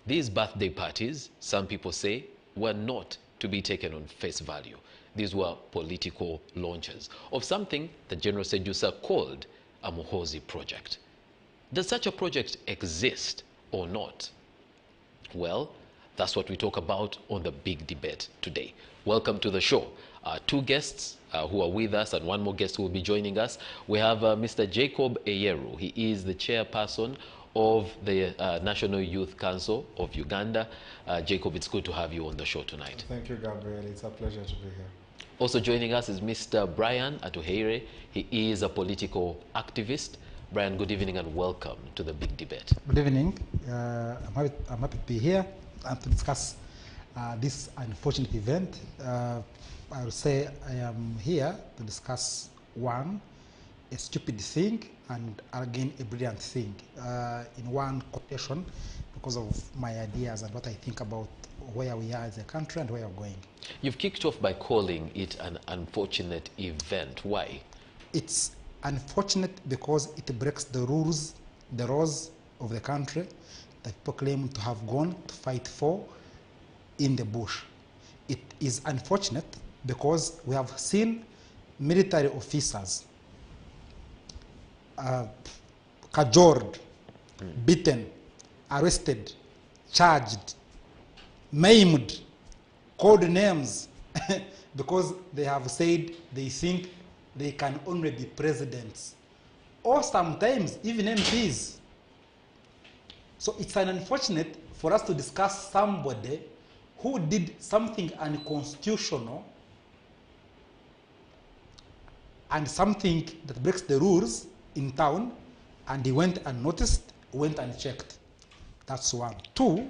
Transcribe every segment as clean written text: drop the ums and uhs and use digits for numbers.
These birthday parties, some people say, were not to be taken on face value. These were political launches of something that General Sejusa called a Muhoozi project. Does such a project exist or not? Well, that's what we talk about on the big debate today. Welcome to the show. Two guests who are with us and one more guest who will be joining us. We have Mr. Jacob Eyeru. He is the chairperson of the National Youth Council of Uganda. Jacob, it's good to have you on the show tonight. Thank you, Gabriel. It's a pleasure to be here. Also joining us is Mr. Brian Atuheire. He is a political activist. Brian, good evening and welcome to the big debate. Good evening. I'm happy to be here and to discuss this unfortunate event. I would say I am here to discuss one, a stupid thing, and again a brilliant thing in one quotation because of my ideas and what I think about where we are as a country and where we're going. You've kicked off by calling it an unfortunate event. Why? It's unfortunate because it breaks the rules, the laws of the country that people claim to have gone to fight for in the bush. It is unfortunate because we have seen military officers cajoled, beaten, arrested, charged, maimed, called names because they have said they think they can only be presidents or sometimes even MPs. So it's unfortunate for us to discuss somebody who did something unconstitutional and something that breaks the rules in town, and he went unnoticed, went unchecked. That's one. Two,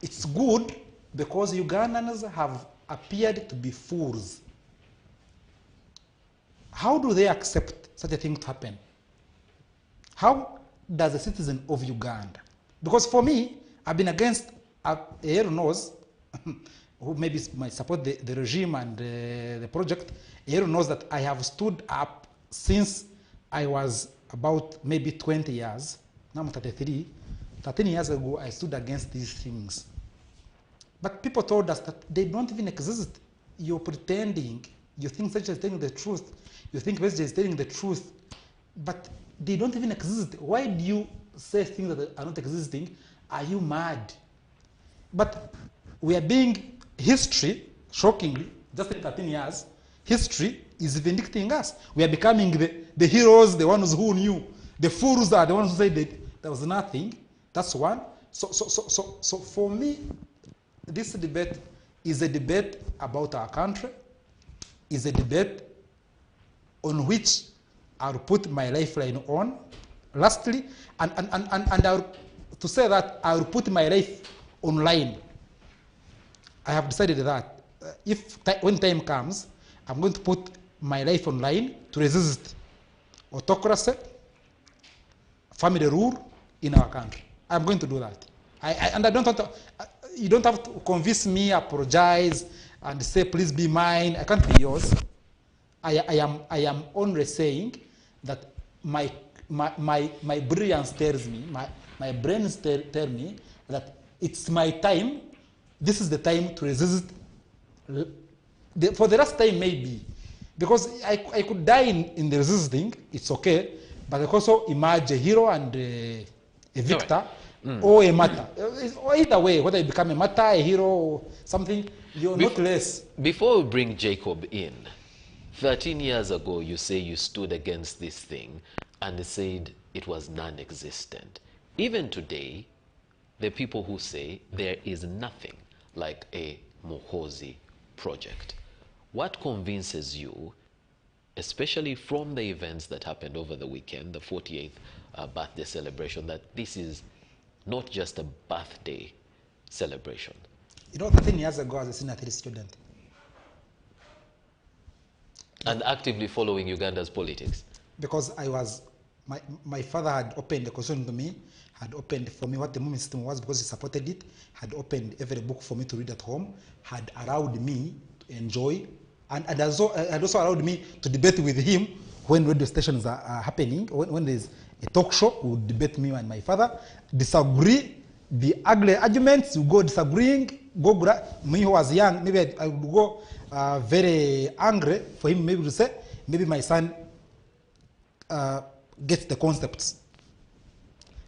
it's good because Ugandans have appeared to be fools. How do they accept such a thing to happen? How does a citizen of Uganda? Because for me, I've been against Eyeru knows, who maybe might support the regime and the project. Eyeru knows that I have stood up since I was about maybe 20 years. Now I'm 33. 13 years ago, I stood against these things. But people told us that they don't even exist. You're pretending. You think such is telling the truth. You think President is telling the truth. But they don't even exist. Why do you say things that are not existing? Are you mad? But we are being, history, shockingly, just in 13 years, history is vindicting us. We are becoming the heroes, the ones who knew. The fools are the ones who said that there was nothing. That's one. So for me, this debate is a debate about our country, is a debate on which I'll put my lifeline on. Lastly, to say that I'll put my life online. I have decided that when time comes, I'm going to put my life online to resist autocracy, family rule in our country. I'm going to do that. And I don't want to, you don't have to convince me, apologize, and say, please be mine. I can't be yours. I am only saying that my brilliance tells me, my brains tell me that it's my time. This is the time to resist. For the last time, maybe. Because I could die in the resisting, it's okay. But I could also emerge a hero and a victor, or a martyr. Either way, whether you become a martyr, a hero, or something, you're not less. Before we bring Jacob in, 13 years ago, you say you stood against this thing and said it was non-existent. Even today, there are people who say there is nothing like a Muhoozi project. What convinces you, especially from the events that happened over the weekend, the 48th birthday celebration, that this is not just a birthday celebration? You know, 13 years ago, I was a senior theory student. And actively following Uganda's politics? Because I was, my father had opened the constitution to me, had opened for me what the movement system was because he supported it, had opened every book for me to read at home, had allowed me to enjoy, and had also allowed me to debate with him when radio stations are happening, when there's a talk show, he would debate me and my father, disagree, be ugly arguments, you go disagreeing, me who was young, maybe I would go very angry for him maybe to say, maybe my son gets the concepts.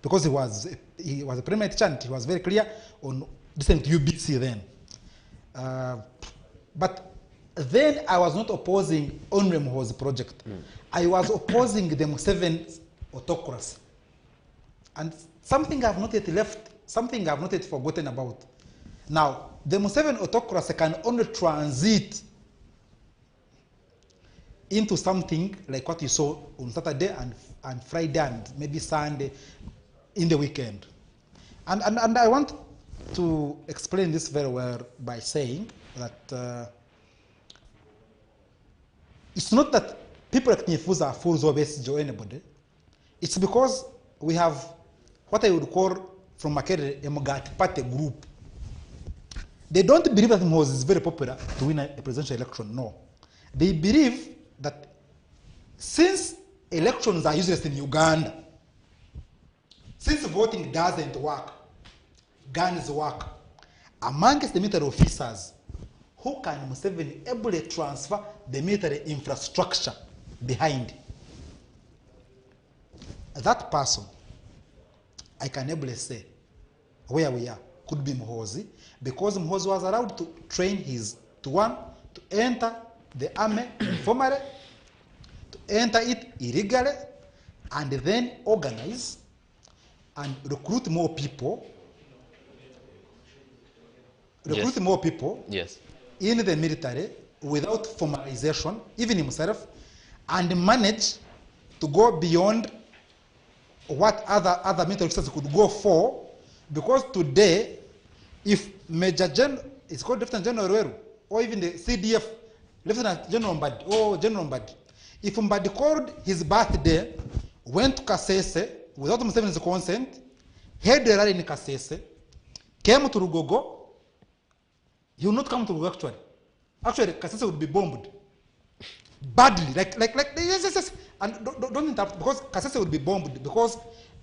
Because he was a primary teacher and he was very clear on listening to UBC then. But then I was not opposing only Muhoozi project. I was opposing the Museveni autocracy. And something I've not yet left, something I've not yet forgotten about. Now, the Museveni autocracy can only transit into something like what you saw on Saturday and Friday and maybe Sunday in the weekend. And I want to explain this very well by saying that it's not that people like Muhoozi are fools or Besigye or anybody. It's because we have what I would call from Makerere a Mugati Party group. They don't believe that Muhoozi is very popular to win a presidential election, no. They believe that since elections are useless in Uganda, since voting doesn't work, guns work, amongst the military officers, who can Museveni ably transfer the military infrastructure behind? That person, I can ably say, where we are, could be Muhoozi, because Muhoozi was allowed to train to enter the army informally, to enter it illegally, and then organize and recruit more people, Yes. in the military without formalization, even himself, and manage to go beyond what other military officers could go for, because today, if Major General, it's called Lieutenant General Weru, or even the CDF, Lieutenant General Mbadi, or General Mbadi, if Mbadi called his birthday, went to Kasese without Museveni's consent, had a rally in Kasese, came to Rugogo, he will not come to Rugogo actually. Actually, Kasese would be bombed badly, yes. And don't interrupt, because Kasese would be bombed, because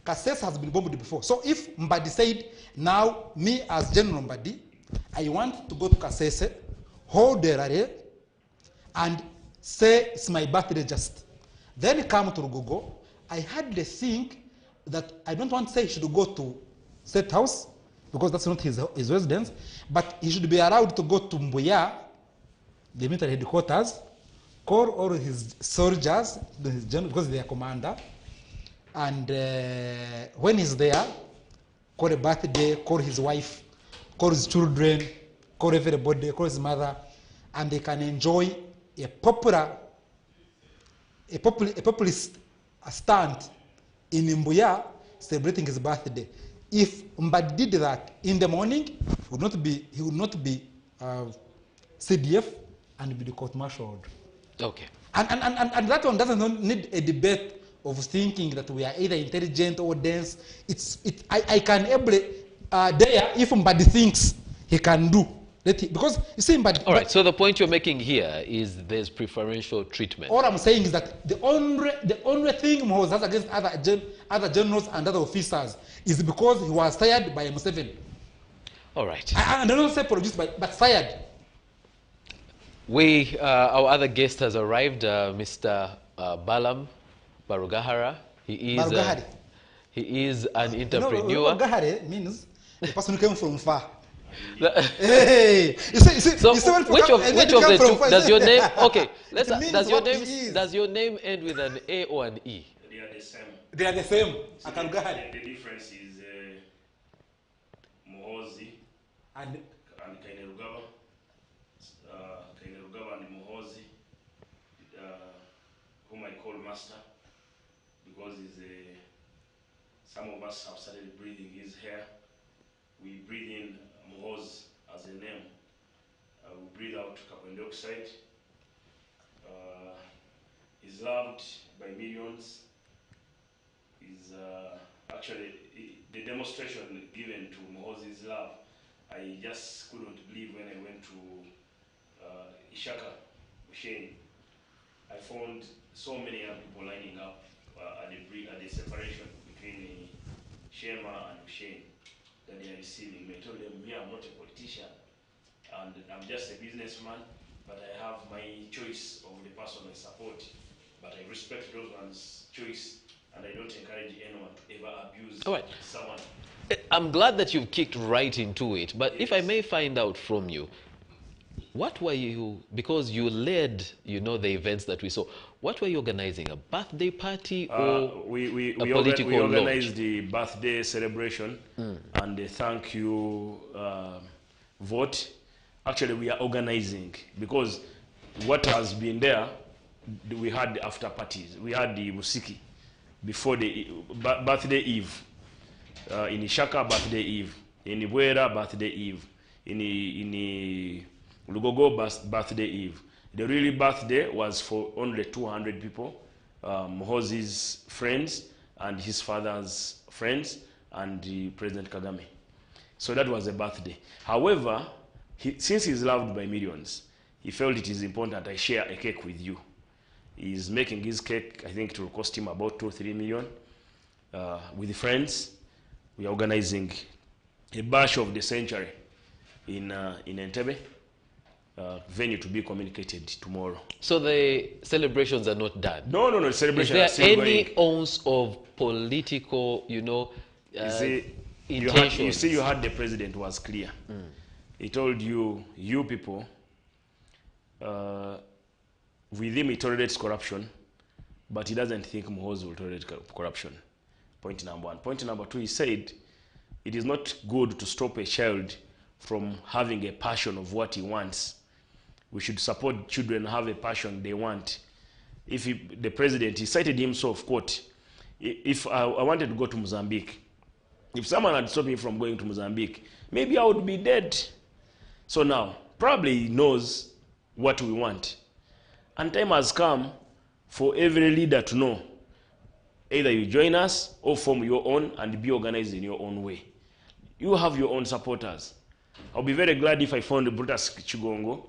Kasese has been bombed before. So if Mbadi said, now me as General Mbadi, I want to go to Kasese, hold the rally, and say it's my birthday just. Then come to Rugogo, I hardly think that I don't want to say he should go to State House, because that's not his residence, but he should be allowed to go to Mbuya, the military headquarters, call all his soldiers, because they are commander, and when he's there, call a birthday, call his wife, call his children, call everybody, call his mother, and they can enjoy a populist stunt in Mbuya celebrating his birthday. If Mbadi did that in the morning, he would not be CDF and be court-martialed. Okay. And that one doesn't need a debate of thinking that we are either intelligent or dense. I can able there if Mbadi thinks he can do. Because you see, all right. So the point you're making here is there's preferential treatment. All I'm saying is that the only thing Muhoozi has against other generals and other officers is because he was fired by Museveni. All right. And I don't say produced, but fired. Our other guest has arrived, Mr. Balaam Barugahara. He is an entrepreneur. Barugahara means the person who came from far. Hey, so which of the two does your name? Okay, does your name end with an A or an E? They are the same. They are the same. So the difference is Muhoozi and Kainerugaba. Kainerugaba and Muhoozi, whom I call master, because some of us have started breathing his hair. We breathe in Muhoozi as a name. We breathe out carbon dioxide. He's loved by millions. He's actually the demonstration given to Muhoozi's love. I just couldn't believe when I went to Ishaka, Ushane. I found so many young people lining up at the separation between Shema and Ushane. that they are receiving. I told them, here I'm not a politician, and I'm just a businessman, but I have my choice of the person I support. But I respect those one's choice, and I don't encourage anyone to ever abuse someone. I'm glad that you've kicked right into it, but Yes. if I may find out from you, what were you, because you led, you know, the events that we saw, what were you organizing, a birthday party or We political organized the birthday celebration and the thank you vote. Actually, we are organizing because what has been there, we had the after parties. We had the musiki before the birthday eve. In Ishaka, birthday eve. In Ibuera, birthday eve. In Lugogo, birthday eve. The really birthday was for only 200 people, Muhoozi's friends and his father's friends and President Kagame. So that was a birthday. However, since he's loved by millions, he felt it is important that I share a cake with you. He's making his cake, I think it will cost him about 2 or 3 million. With friends, we are organizing a bash of the century in Entebbe. Venue to be communicated tomorrow. So the celebrations are not done? No, Is celebrations there are still any going. ounce of political, you know, You intentions? see, you had the president was clear. He told you people, with him he tolerates corruption, but he doesn't think Muhoozi will tolerate corruption. Point number one. Point number two, he said, it is not good to stop a child from having a passion of what he wants. We should support children have a passion they want. If the president, he cited himself, quote, if I wanted to go to Mozambique, if someone had stopped me from going to Mozambique, maybe I would be dead. So now, probably he knows what we want. And time has come for every leader to know, either you join us or form your own and be organized in your own way. You have your own supporters. I'll be very glad if I found Brutus Chigongo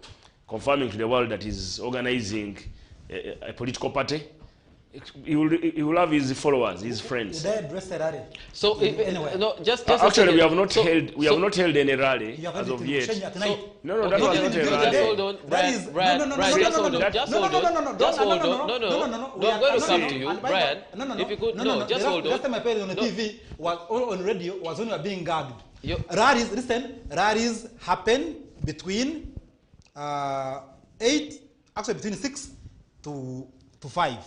confirming to the world that he's organizing a political party. He will have his followers, his friends. Would I address the rally? So Anyway. no, just a Actually, second. we have not So- held so- not held any rally You have as of anything to change yet. at night? No, that Okay, was just- not a just rally. hold on, That is- Brian, no, no, no, Brian, no, just no, hold no, on, no, just no, hold no, on, no, no, no, just no, hold no, on, no, no, no, I'm going to come no, to you, and by Brian. the- no, If you could, no, no, just hold on. Last time I played on the No. TV was on radio was when we were being gagged. You- Rallies, listen, rallies happen between 6 to 5.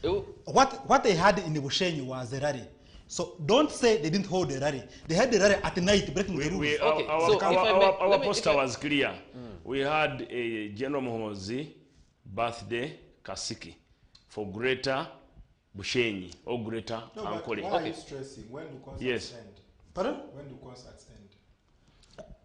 You- What they had in the Bushenyi was a rally. So don't say they didn't hold a rally. They had the rally at night, breaking the rules. Okay, so if I may- Our let me- poster if I- was clear. We had a General Muhoozi birthday Kasiki for Greater Bushenyi or Greater No, but Ankole. why are Okay. you stressing? When do concerts Yes. end? Pardon? When do concerts end?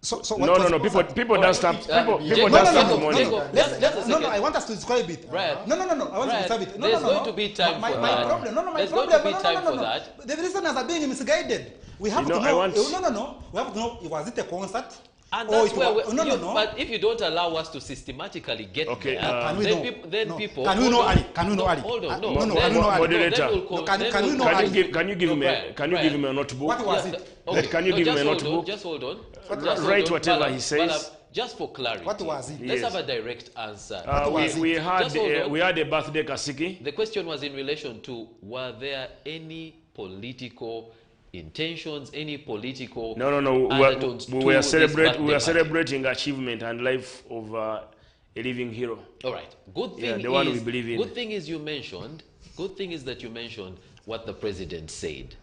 So No. People don't stop. People Jacob, don't stop Jacob, the money. Jacob, Let's, just a no, second. I want us to describe it. Brian, No, I want Brian, to describe it. No, there's no, going to be time my for my that. problem. No, my There's going problem. to be time for that. The listeners are being misguided. We have You know, to I know. want- No. We have to know. Was it a concert? And or that's it where was, we, you, But if you don't allow us to systematically get Okay, there, Can we then, know? then No. people. Can we know, hold on. Ali? Can we know, Ali? Hold on, no. No, Then- can we know, Ali? Moderator. then we'll call- No, can then we we'll know, call- Ali? Can you give No, him Brian, can you give him a notebook? What was Yeah, it? okay. Can you No, give him just a hold on, notebook? Just hold on. What Just hold Write on. whatever Balab, he says. Balab, just for clarity. What was it? Let's Yes. have a direct answer. What was We it? Just hold on. had a birthday Kasiki. The question was in relation to, were there any political intentions, any political No. undertones We to were this birthday party? celebrating achievement and life of a living hero. All right. Good thing Yeah, is, the one we believe in. Good thing is you mentioned. Good thing is that you mentioned what the president said.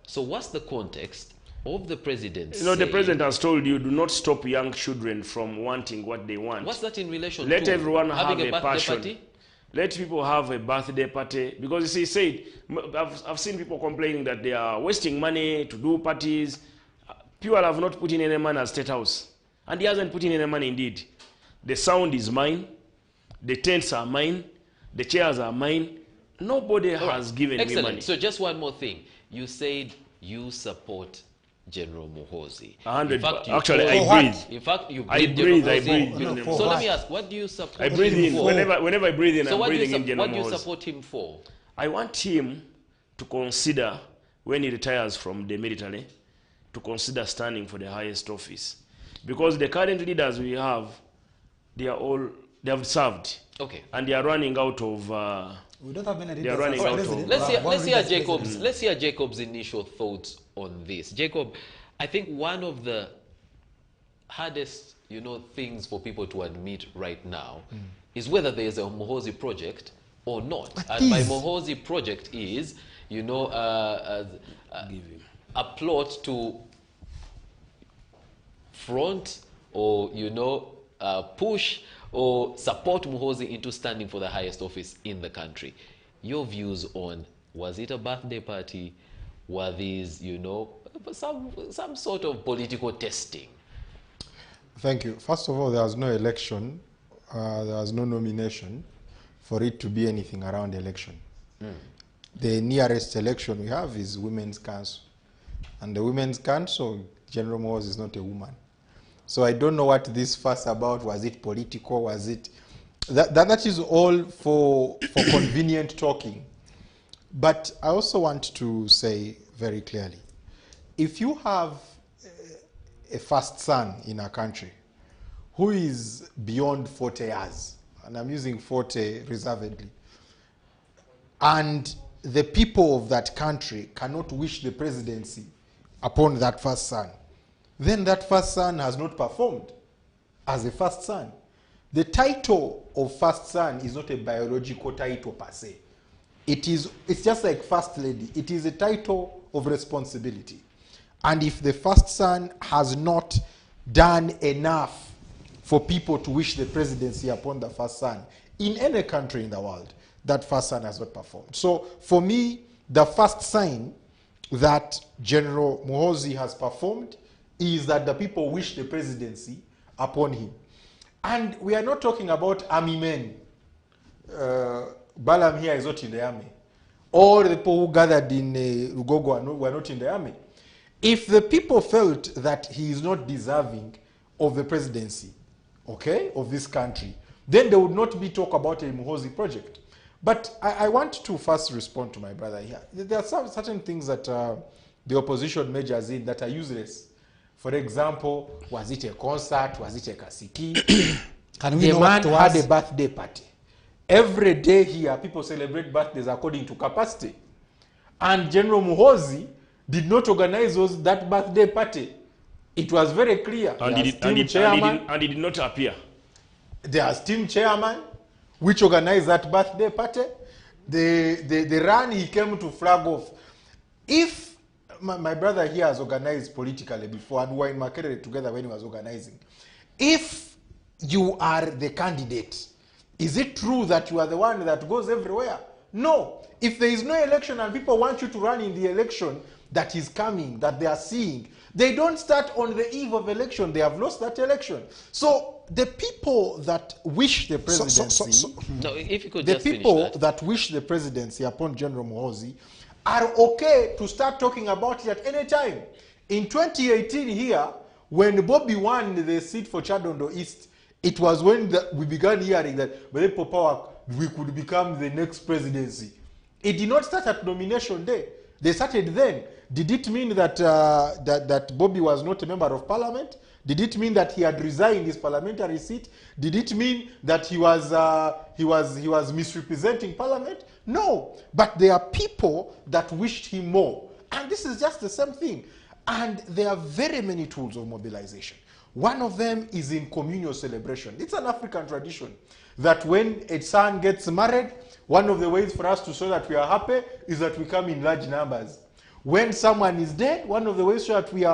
So what's the context of the president? You know, the saying- president has told you, do not stop young children from wanting what they want. What's that in relation Let to? everyone having have a birthday passion. party? Let people have a birthday party. Because you see, he said, I've seen people complaining that they are wasting money to do parties. People have not put in any money at State House. And he hasn't put in any money indeed. The sound is mine. The tents are mine. The chairs are mine. Nobody All has right. given me Excellent. money. So just one more thing. You said you support General Muhoozi. 100. In fact, you Actually, called- For I what? breathe. In fact, you I breathed breathe. General I Muhoozi. breathe. No, General for So Muhoozi. let what? me ask, what do you support I breathe him in. for? Whenever I breathe in, So I'm what do you breathing in General what do you Muhoozi. support him for? I want him to consider when he retires from the military, to consider standing for the highest office. Because the current leaders we have, they have served. Okay. And they are running out of... We don't have many They are leaders running as out of- president. Let's We have one hear leader as Jacob's. president. Let's hear Jacob's initial thoughts on this. Jacob, I think one of the hardest, things for people to admit right now is whether there is a Muhoozi project or not. But And my is. Muhoozi project is, a plot to front or push or support Muhoozi into standing for the highest office in the country. Your views on, was it a birthday party? Were these, some sort of political testing? Thank you. First of all, there was no election. There was no nomination for it to be anything around election. The nearest election we have is Women's Council. And the Women's Council, General Muhoozi is not a woman. So I don't know what this fuss about. Was it political? Was it... That is all for convenient talking. But I also want to say very clearly, if you have a first son in a country who is beyond 40 years, and I'm using 40 reservedly, and the people of that country cannot wish the presidency upon that first son, then that first son has not performed as a first son. The title of first son is not a biological title per se. It's just like first lady. It is a title of responsibility. And if the first son has not done enough for people to wish the presidency upon the first son in any country in the world, that first son has not performed. So for me, the first sign that General Muhoozi has performed is that the people wish the presidency upon him. And we are not talking about army men. Balam here is not in the army. All the people who gathered in Rugogo were not in the army. If the people felt that he is not deserving of the presidency, of this country, then there would not be talk about a Muhoozi project. But I want to first respond to my brother here. There are some certain things that the opposition majors in that are useless. For example, was it a concert? Was it a kasiki? Can we The know man what it was? had a birthday party. Every day here, people celebrate birthdays according to capacity. And General Muhoozi did not organize that birthday party. It was very clear. And There's he team did, chairman. and he did not appear. There's team chairman, which organized that birthday party. The run he came to flag off. If my brother here has organized politically before, and we were in Makerere together when he was organizing, if you are the candidate, is it true that you are the one that goes everywhere? No. If there is no election and people want you to run in the election that is coming, that they are seeing, they don't start on the eve of election. They have lost that election. So the people that wish the presidency, No, if you could the just finish people that. that wish the presidency upon General Muhoozi are okay to start talking about it at any time. In 2018 here, when Bobby won the seat for Chadondo East, it was when we began hearing that Belepo Power, we could become the next presidency. It did not start at nomination day. They started then. Did it mean that that Bobby was not a member of parliament? Did it mean that he had resigned his parliamentary seat? Did it mean that he was misrepresenting parliament? No. But there are people that wished him more. And this is just the same thing. And there are very many tools of mobilization. One of them is in communal celebration. It's an African tradition that when a son gets married, one of the ways for us to show that we are happy is that we come in large numbers. When someone is dead, one of the ways so that we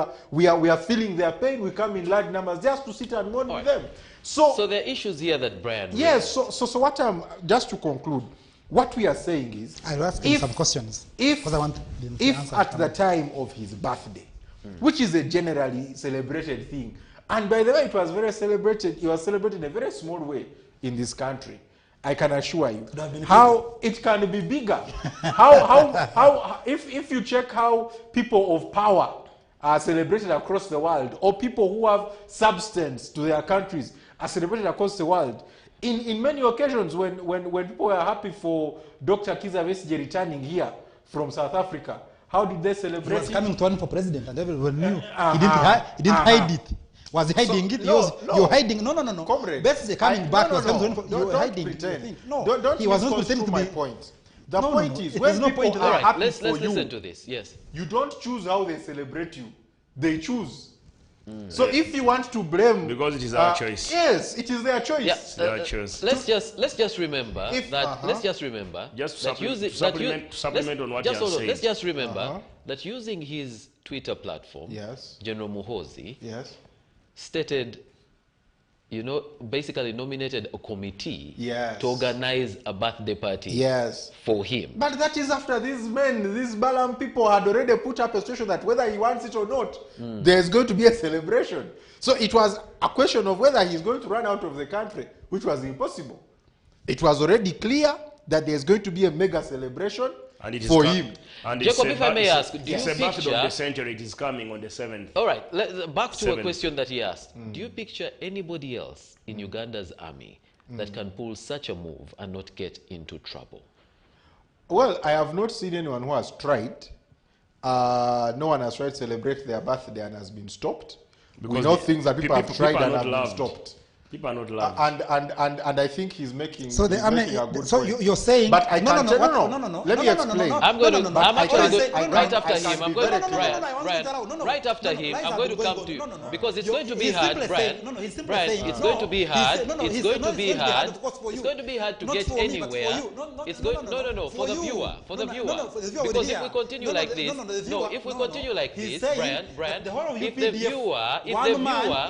are feeling their pain, we come in large numbers just to sit and mourn with them. So there are issues here that Brian yes, so what I'm, just to conclude, what we are saying is, I'll ask him some questions. Because I want him to answer at some. the time of his birthday, which is a generally celebrated thing, and by the way, it was very celebrated. It was celebrated in a very small way in this country. I can assure you how it can be bigger. If you check how people of power are celebrated across the world, or people who have substance to their countries are celebrated across the world, in many occasions when people are happy for Dr. Kizza Besigye returning here from South Africa, How did they He celebrate was it? coming to run for president, and everyone knew. Uh-huh. He didn't hide it. Was he hiding it? no, no. You're hiding. No. Comrade, Basically, coming back, he was coming to run for. You were Don't hiding. pretend. You think. No, Don't he was not misconstrue pretending to my be. point. The No, point no. is, There's when no people point to are All right, happy let's for you, listen to this. Yes. you don't choose how they celebrate you. They choose. So if you want to blame, Because it is our choice. Yes, it is their choice. Yeah, their choice. let's just remember If- that. Let's just remember Just that supplement on what you have let's said. just remember that using his Twitter platform, Yes. General Muhoozi Yes. stated, basically nominated a committee Yes. to organize a birthday party Yes. for him. But that is after these men, these Balaam people had already put up a situation that whether he wants it or not, there's going to be a celebration. So it was a question of whether he's going to run out of the country, which was impossible. It was already clear that there's going to be a mega celebration And it is for com- him. And Jacob, it's if I may ask, do it's you a birthday of picture- the century. It is coming on the 7th. All right, back to a Seven. question that he asked. Do you picture anybody else in Uganda's army that can pull such a move and not get into trouble? Well, I have not seen anyone who has tried. No one has tried to celebrate their birthday and has been stopped. We Because know the- things that people have people tried are and not have been loved. stopped. People are not loved. And I think he's making, So he's making a good point. you're saying. But I no, can't no, tell- no, no. no, no. Let me explain. I'm going to. no, no, I'm I actually can- going I can- right I after can him. be I'm going very to clear. Brian. Right after him, I'm going to come to you because it's going to be hard, Brian. Brian, it's going to be hard. It's going to be hard. It's going to be hard to get anywhere. It's going. No. For the viewer. For the viewer. Because if we continue like this, if we continue like this, Brian, if the viewer,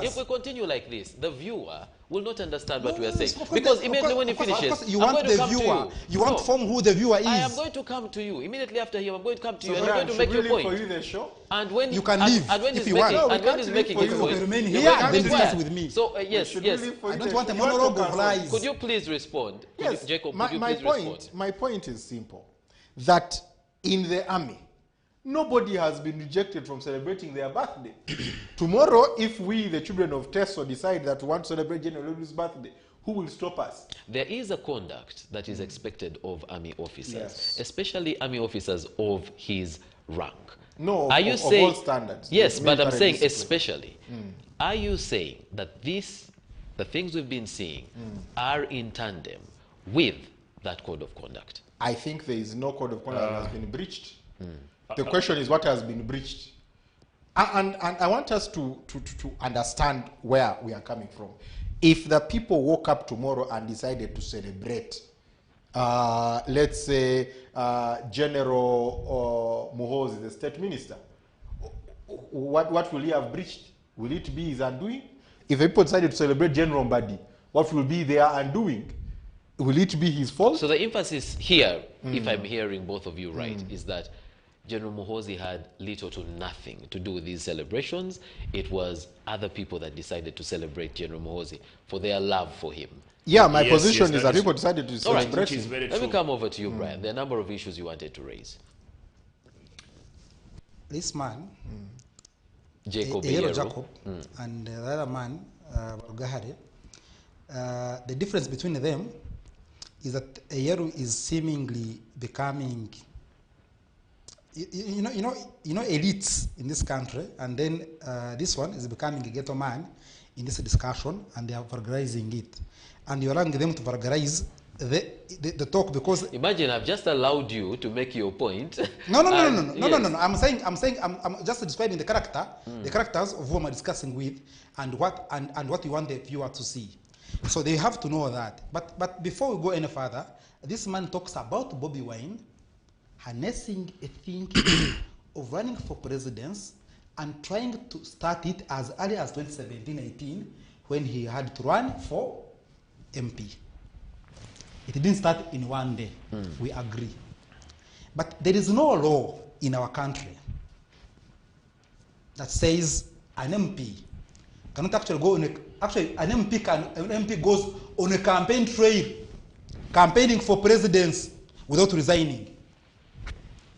if we continue like this, the viewer will not understand what we are saying. Because immediately when he finishes, you I'm want going to the come to viewer. you. You want to form who the viewer is. I am going to come to you immediately after him. I'm going to come to you, and Brian, you're going to make should we your leave point. for you the show? And when You can and, leave and when if he's you making, want. No, and we when can't he's leave making for his you. point, You can remain you're here going to and then be discuss quiet. with me. So yes. Should Yes. we leave for I you don't the want a show? You have to monologue of cancel. lies. Could you please respond? Yes, Jacob, my, could you my please point, respond? my point is simple. That in the army, nobody has been rejected from celebrating their birthday. Tomorrow, if we, the children of Teso, decide that we want to celebrate General Olu's birthday, who will stop us? There is a conduct that is expected of army officers, Yes. especially army officers of his rank. No, Are you of saying all standards. Yes, but I'm Military saying discipline. especially. Are you saying that the things we've been seeing are in tandem with that code of conduct? I think there is no code of conduct that has been breached. The question is what has been breached. And I want us to understand where we are coming from. If the people woke up tomorrow and decided to celebrate, let's say General Muhoozi, the state minister, what will he have breached? Will it be his undoing? If the people decided to celebrate General Mbadi, what will be their undoing? Will it be his fault? So the emphasis here, if I'm hearing both of you right, is that General Muhoozi had little to nothing to do with these celebrations. It was other people that decided to celebrate General Muhoozi for their love for him. Yeah, my Yes, position yes, is that that is- people decided to All right, celebrate Which is him. very Let true. me come over to you, Brian. There are a number of issues you wanted to raise. This man, Jacob Yellow Eyero. Jacob, and the other man, Gahare, the difference between them is that Eyero is seemingly becoming, you know, elites in this country, and then this one is becoming a ghetto man in this discussion, and they are vulgarizing it, and you're allowing them to vulgarize the talk because Imagine I've just allowed you to make your point. no. And yes. I'm saying I'm just describing the character, the characters of whom I'm discussing with, and what you want the viewer to see. So they have to know that. But before we go any further, this man talks about Bobby Wine harnessing a thinking of running for presidents and trying to start it as early as 2017-18 when he had to run for MP. It didn't start in one day, we agree. But there is no law in our country that says an MP cannot actually go on actually an MP goes on a campaign trail, campaigning for presidents without resigning.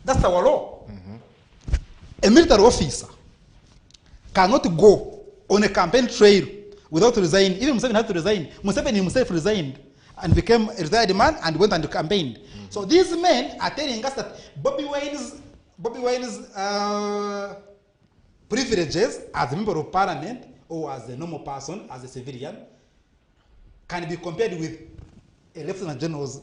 That's our law. A military officer cannot go on a campaign trail without resigning. Even Museveni had to resign. Museveni himself resigned and became a retired man and went and campaigned. So these men are telling us that Bobby Wine's privileges as a member of parliament or as a normal person, as a civilian, can be compared with a lieutenant general's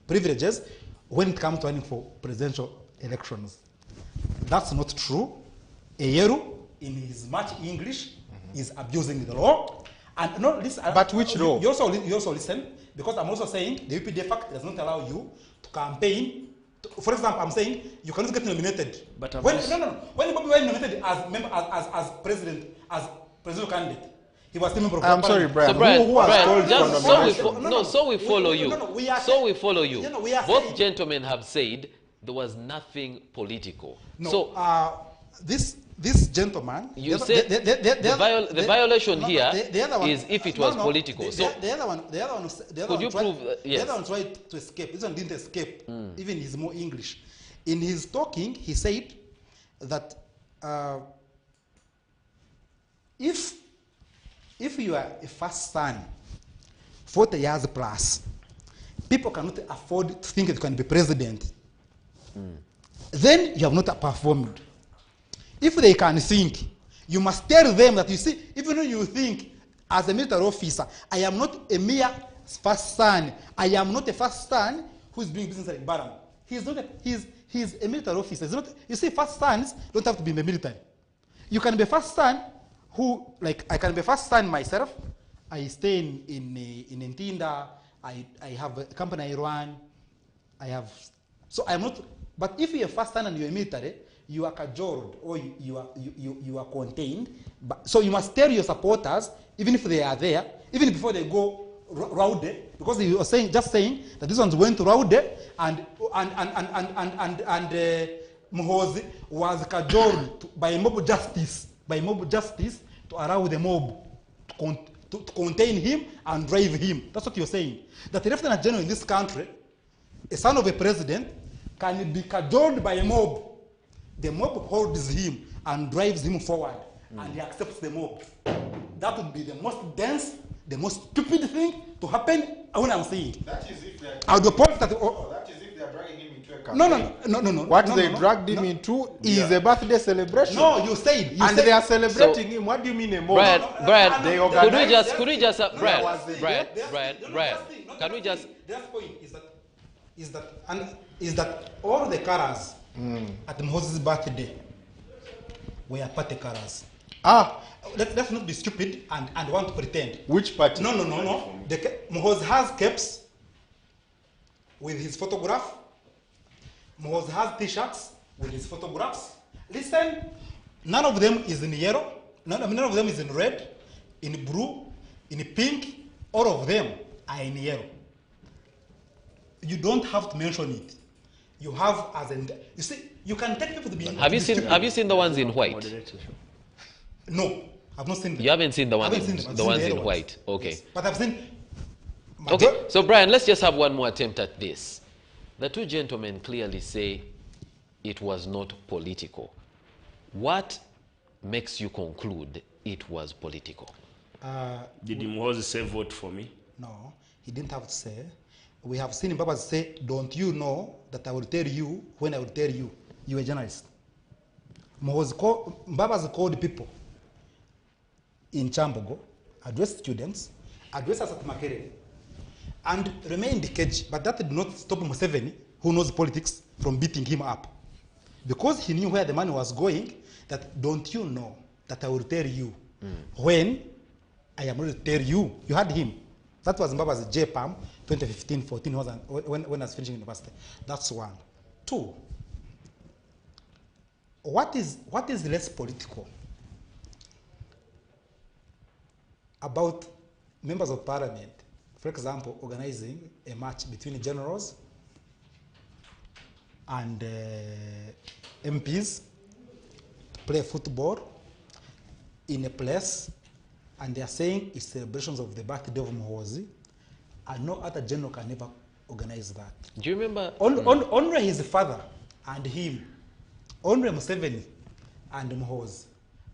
privileges when it comes to running for presidential elections. That's not true. Eyeru, in his much English, is abusing the law. And no, listen, But which law? You also listen, because I'm also saying the UPD Act does not allow you to campaign. For example, I'm saying you cannot get nominated. But when Bobby Wine nominated as presidential candidate, he was still member of I'm the sorry, parliament. Brian. So Brian, Who has Brian, called for just nomination? so we follow you. we are So we follow you. we are Both saying- gentlemen have said there was nothing political. No, So this gentleman. you said the violation here is if it was political. So the other one, could you prove? The Yes. other one tried to escape. This one didn't escape. Even he's more English. In his talking, he said that if you are a first son, 40 years plus, people cannot afford to think you can be president. Then you have not performed. If they can think, you must tell them that, you see, even when you think as a military officer, I am not a mere first son. I am not a first son who is doing business like Baram. He's not. He's a military officer. He's not, you see, first sons don't have to be in the military. You can be a first son who, like, I can be a first son myself. I stay in Ntinda. I have a company I run. I have, so I'm not. But if you're a first son and you're a military, you are cajoled or you are contained. But, so you must tell your supporters, even if they are there, even before they go rowdy, because you are saying that this one's going to rowdy, and Muhoozi was cajoled by mob justice, to allow the mob to contain him and drive him. That's what you're saying. That the Lieutenant General in this country, a son of a president, can be cajoled by a mob. The mob holds him and drives him forward, and he accepts the mob. That would be the most dense, the most stupid thing to happen when I'm saying. That is if they're, At the point that that is if they're dragging him into a campaign. no. What they dragged him into is a birthday celebration. No, you said. And they are celebrating him. What do you mean a mob? Brian, They could we organize- just, Brian, Brian, can we just, The last point is that all the colors at Muhoozi's birthday were party colors. Let's not be stupid and want to pretend. Which party? No. Muhoozi has caps with his photograph. Muhoozi has t-shirts with his photographs. Listen, none of them is in yellow. None of them is in red, in blue, in pink. All of them are in yellow. You don't have to mention it. You have as in, you see, you can take people to be. have you seen the ones in white? No, I've not seen them. You haven't seen the I ones haven't seen them. I've the seen ones the in yellow white. ones. Okay. Yes. But I've seen. Okay, so Brian, let's just have one more attempt at this. The two gentlemen clearly say it was not political. What makes you conclude it was political? Did Muhoozi say vote for me? No, he didn't have to say. We have seen Mbaba say, don't you know that I will tell you when I will tell you. You are a journalist. Mbaba's called people in Chambogo, addressed students, addressed us at Makerere, and remained caged. But that did not stop Museveni, who knows politics, from beating him up. Because he knew where the money was going, that don't you know that I will tell you when I am ready to tell you. You had him. That was Mbaba's JPAM 2015-14 when I was finishing university. That's one. Two, what is less political about members of parliament, for example, organizing a match between generals and MPs to play football in a place, and they are saying it's celebrations of the birthday of Muhoozi, and no other general can ever organize that. Do you remember? Only his father and him, only Museveni and Muhoozi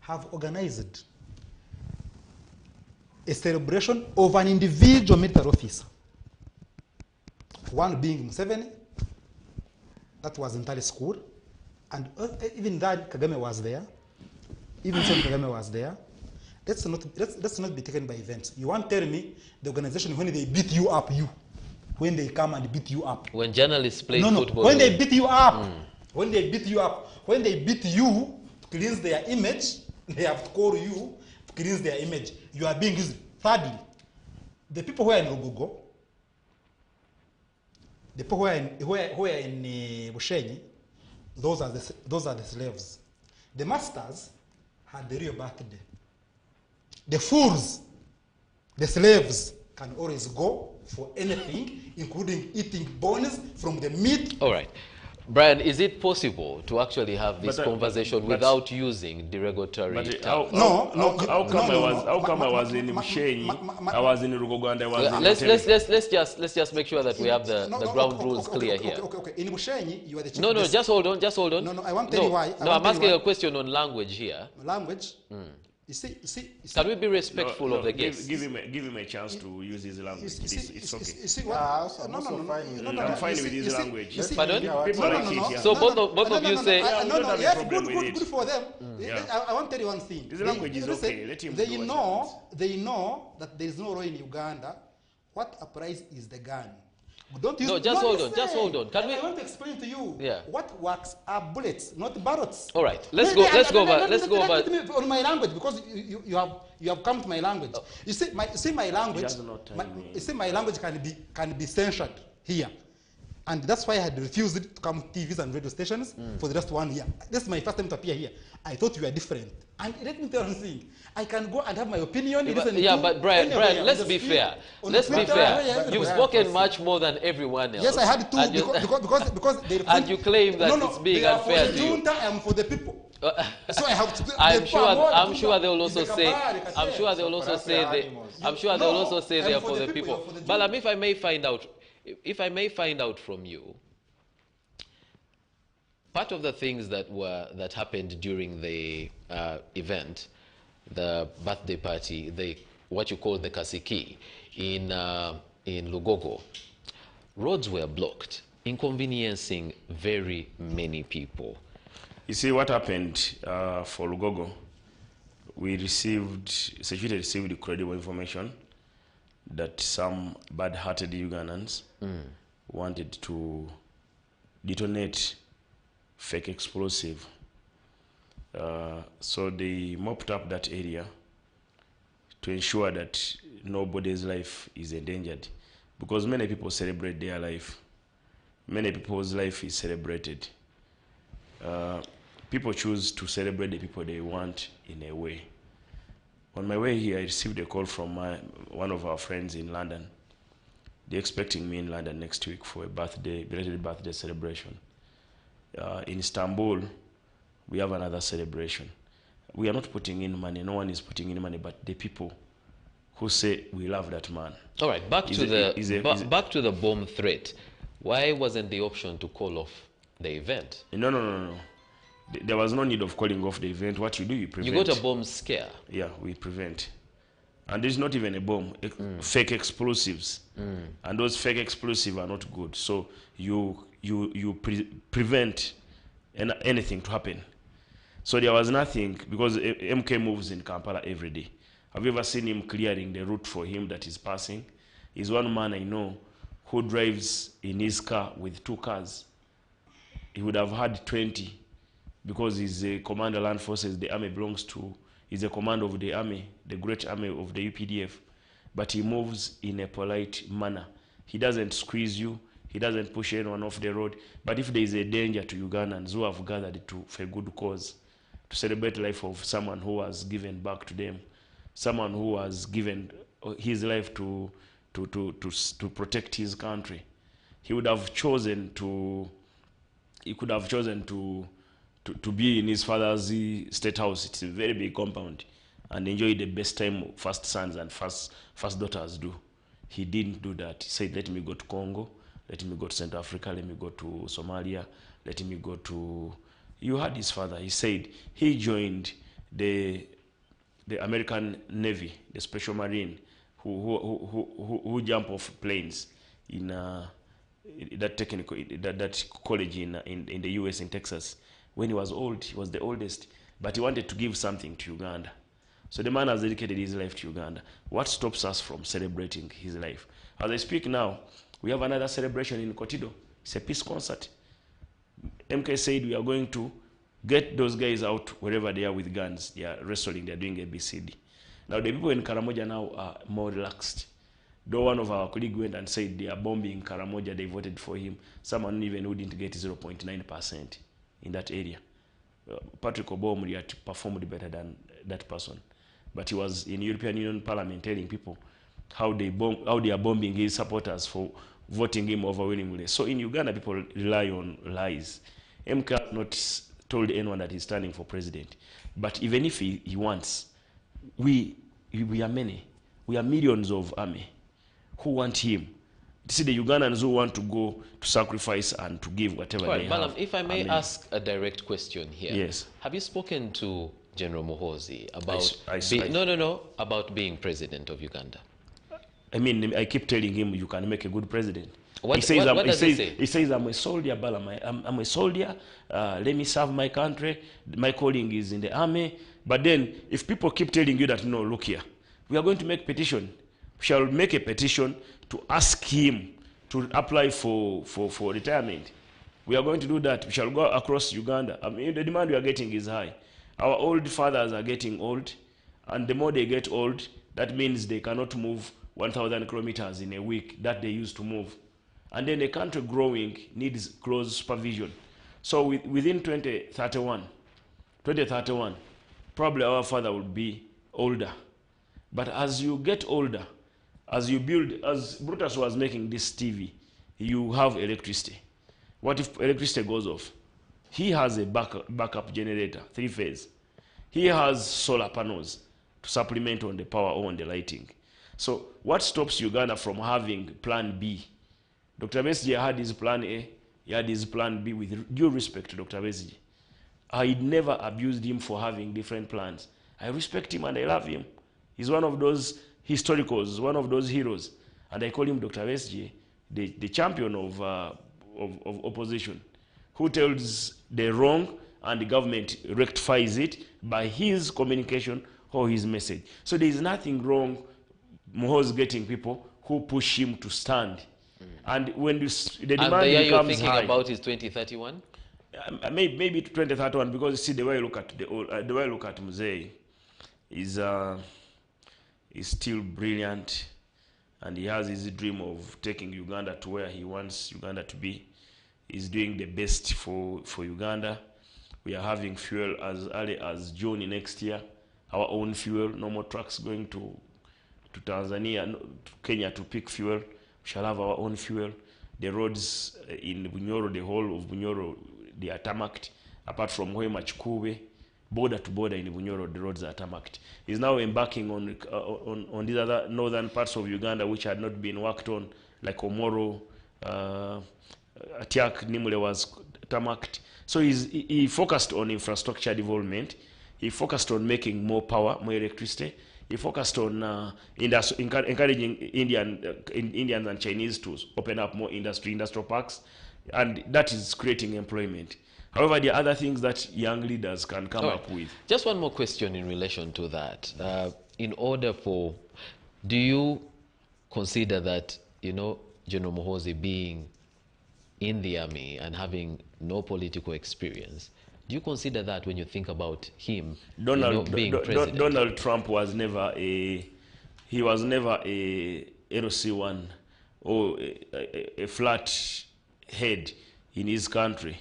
have organized a celebration of an individual military officer. One being Museveni, that was entirely school, and even that Kagame was there, even Sen Kagame was there. Let's not be taken by events. You want to tell me the organization, when they beat you up, when they come and beat you up. When journalists play No, football. when they beat you up, when they beat you up, when they beat you to cleanse their image, they have to call you to cleanse their image. You are being used. Thirdly, the people who are in Rugogo, the people who are in Bushenyi, those are the slaves. The masters had the real birthday. The fools, the slaves, can always go for anything, including eating bones from the meat. All right. Brian, is it possible to actually have this conversation without using derogatory terms? How come I was in Mushenyi, I was in Rugogo, and I was in let's just make sure that we have the ground rules clear here. Okay. In Mushenyi, you are the chief. No, just hold on. No, I want to tell you why. I'm asking a question on language here. Language? You see, can we be respectful of the guests? Give him a chance to use his language. It's okay. You see what? I'm fine with his language. Pardon? People like it. Yeah. So both of you say... Yes, good for them. I want to tell you one thing. His language is okay. Let him They know that there is no law in Uganda. What applies is the gun. Don't use, no, just hold on. Can we? I want to explain to you. Yeah. What works are bullets, not ballots. All right. Let's go over. On my language, because you have come to my language. Oh. You see my language. My language can be censored here, and that's why I had refused to come to TVs and radio stations for the last 1 year. This is my first time to appear here. I thought you were different. And let me tell you something. I can go and have my opinion. But Brian, let's be fair. Let's be fair. You've spoken much more than everyone else. Yes, I had to because they and you claim that it's being unfair to you. I am for the people. So I have to. I'm sure they will also say. I'm sure they will also say they are for the people. But if I may find out from you, part of the things that happened during the event, the birthday party, what you call the Kasiki in Lugogo, roads were blocked, inconveniencing very many people. You see what happened for Lugogo? Security received credible information that some bad-hearted Ugandans wanted to detonate fake explosive. So they mopped up that area to ensure that nobody's life is endangered. Because many people celebrate their life. Many people's life is celebrated. People choose to celebrate the people they want in a way. On my way here, I received a call from one of our friends in London. They're expecting me in London next week for a belated birthday celebration. In Istanbul, we have another celebration. We are not putting in money. No one is putting in money, but the people who say we love that man. All right, back to the bomb threat. Why wasn't the option to call off the event? No. There was no need of calling off the event. What you do, you prevent. You got a bomb scare. Yeah, we prevent. And there's not even a bomb, fake explosives. And those fake explosives are not good. So you prevent anything to happen. So there was nothing, because MK moves in Kampala every day. Have you ever seen him clearing the route for him that is passing? He's one man I know who drives in his car with 2 cars. He would have had 20 because he's a commander land forces the army belongs to. He's a commander of the army, the great army of the UPDF. But he moves in a polite manner. He doesn't squeeze you. He doesn't push anyone off the road. But if there is a danger to Ugandans who have gathered for a good cause, to celebrate the life of someone who has given back to them, someone who has given his life to protect his country, he would have chosen to. He could have chosen to be in his father's state house. It's a very big compound, and enjoy the best time first sons and first daughters do. He didn't do that. He said, "Let me go to Congo. Let me go to Central Africa. Let me go to Somalia. Let me go to." You heard his father. He said he joined the the American Navy, the Special Marine, who jump off planes in that technical that college in the U.S. in Texas. When he was old, he was the oldest, but he wanted to give something to Uganda. So the man has dedicated his life to Uganda. What stops us from celebrating his life? As I speak now, we have another celebration in Kotido. It's a peace concert. MK said we are going to get those guys out wherever they are with guns. They are wrestling, they are doing ABCD. Now the people in Karamoja now are more relaxed. Though one of our colleagues went and said they are bombing Karamoja, they voted for him. Someone even who didn't get 0.9% in that area. Patrick Obomri had performed better than that person. But he was in European Union Parliament telling people how they are bombing his supporters for voting him overwhelmingly. So in Uganda, people rely on lies. MK has not told anyone that he's standing for president. But even if he wants, we are many. We are millions of army who want him. See the Ugandans who want to go to sacrifice and to give whatever they Malam, have. if I may ask a direct question here. Yes. Have you spoken to General Muhoozi about about being president of Uganda? I mean, I keep telling him you can make a good president. What does he say? He says, I'm a soldier, Bala. I'm a soldier. Let me serve my country. My calling is in the army. But then, if people keep telling you that, no, look here, we are going to make petition. We shall make a petition to ask him to apply for retirement. We are going to do that. We shall go across Uganda. I mean, the demand we are getting is high. Our old fathers are getting old, and the more they get old, that means they cannot move 1,000 kilometers in a week that they used to move. And then a country growing needs close supervision. So within 2031, probably our father will be older. But as you get older, as you build, as Brutus was making this TV, you have electricity. What if electricity goes off? He has a backup generator, 3-phase. He has solar panels to supplement on the power or on the lighting. So what stops Uganda from having plan B? Dr. Besigye had his plan A, he had his plan B. With due respect to Dr. Besigye, I never abused him for having different plans. I respect him and I love him. He's one of those historicals, one of those heroes. And I call him Dr. Besigye, the champion of opposition, who tells the wrong and the government rectifies it by his communication or his message. So there is nothing wrong Muhoozi getting people who push him to stand. And when the demand the year becomes you're thinking high, about is 2031? maybe 2031, because you see the way I look at the way I look at Muhoozi is still brilliant, and he has his dream of taking Uganda to where he wants Uganda to be. He's doing the best for Uganda. We are having fuel as early as June next year, our own fuel, no more trucks going to Tanzania, to Kenya to pick fuel. We shall have our own fuel. The roads in Bunyoro, the whole of Bunyoro, they are tarmacked. Apart from Hoima Chikube, border to border in Bunyoro, the roads are tarmacked. He's now embarking on these other northern parts of Uganda which had not been worked on, like Omoro, Atiak, Nimule was tarmacked. So he focused on infrastructure development. He focused on making more power, more electricity. He focused on encouraging Indians and Chinese to open up more industrial parks, and that is creating employment. However, there are other things that young leaders can come up with. Just one more question in relation to that. Do you consider that, General Muhoozi being in the army and having no political experience, do you consider that when you think about him being president? Donald Trump was never a LC1 or a flat head in his country.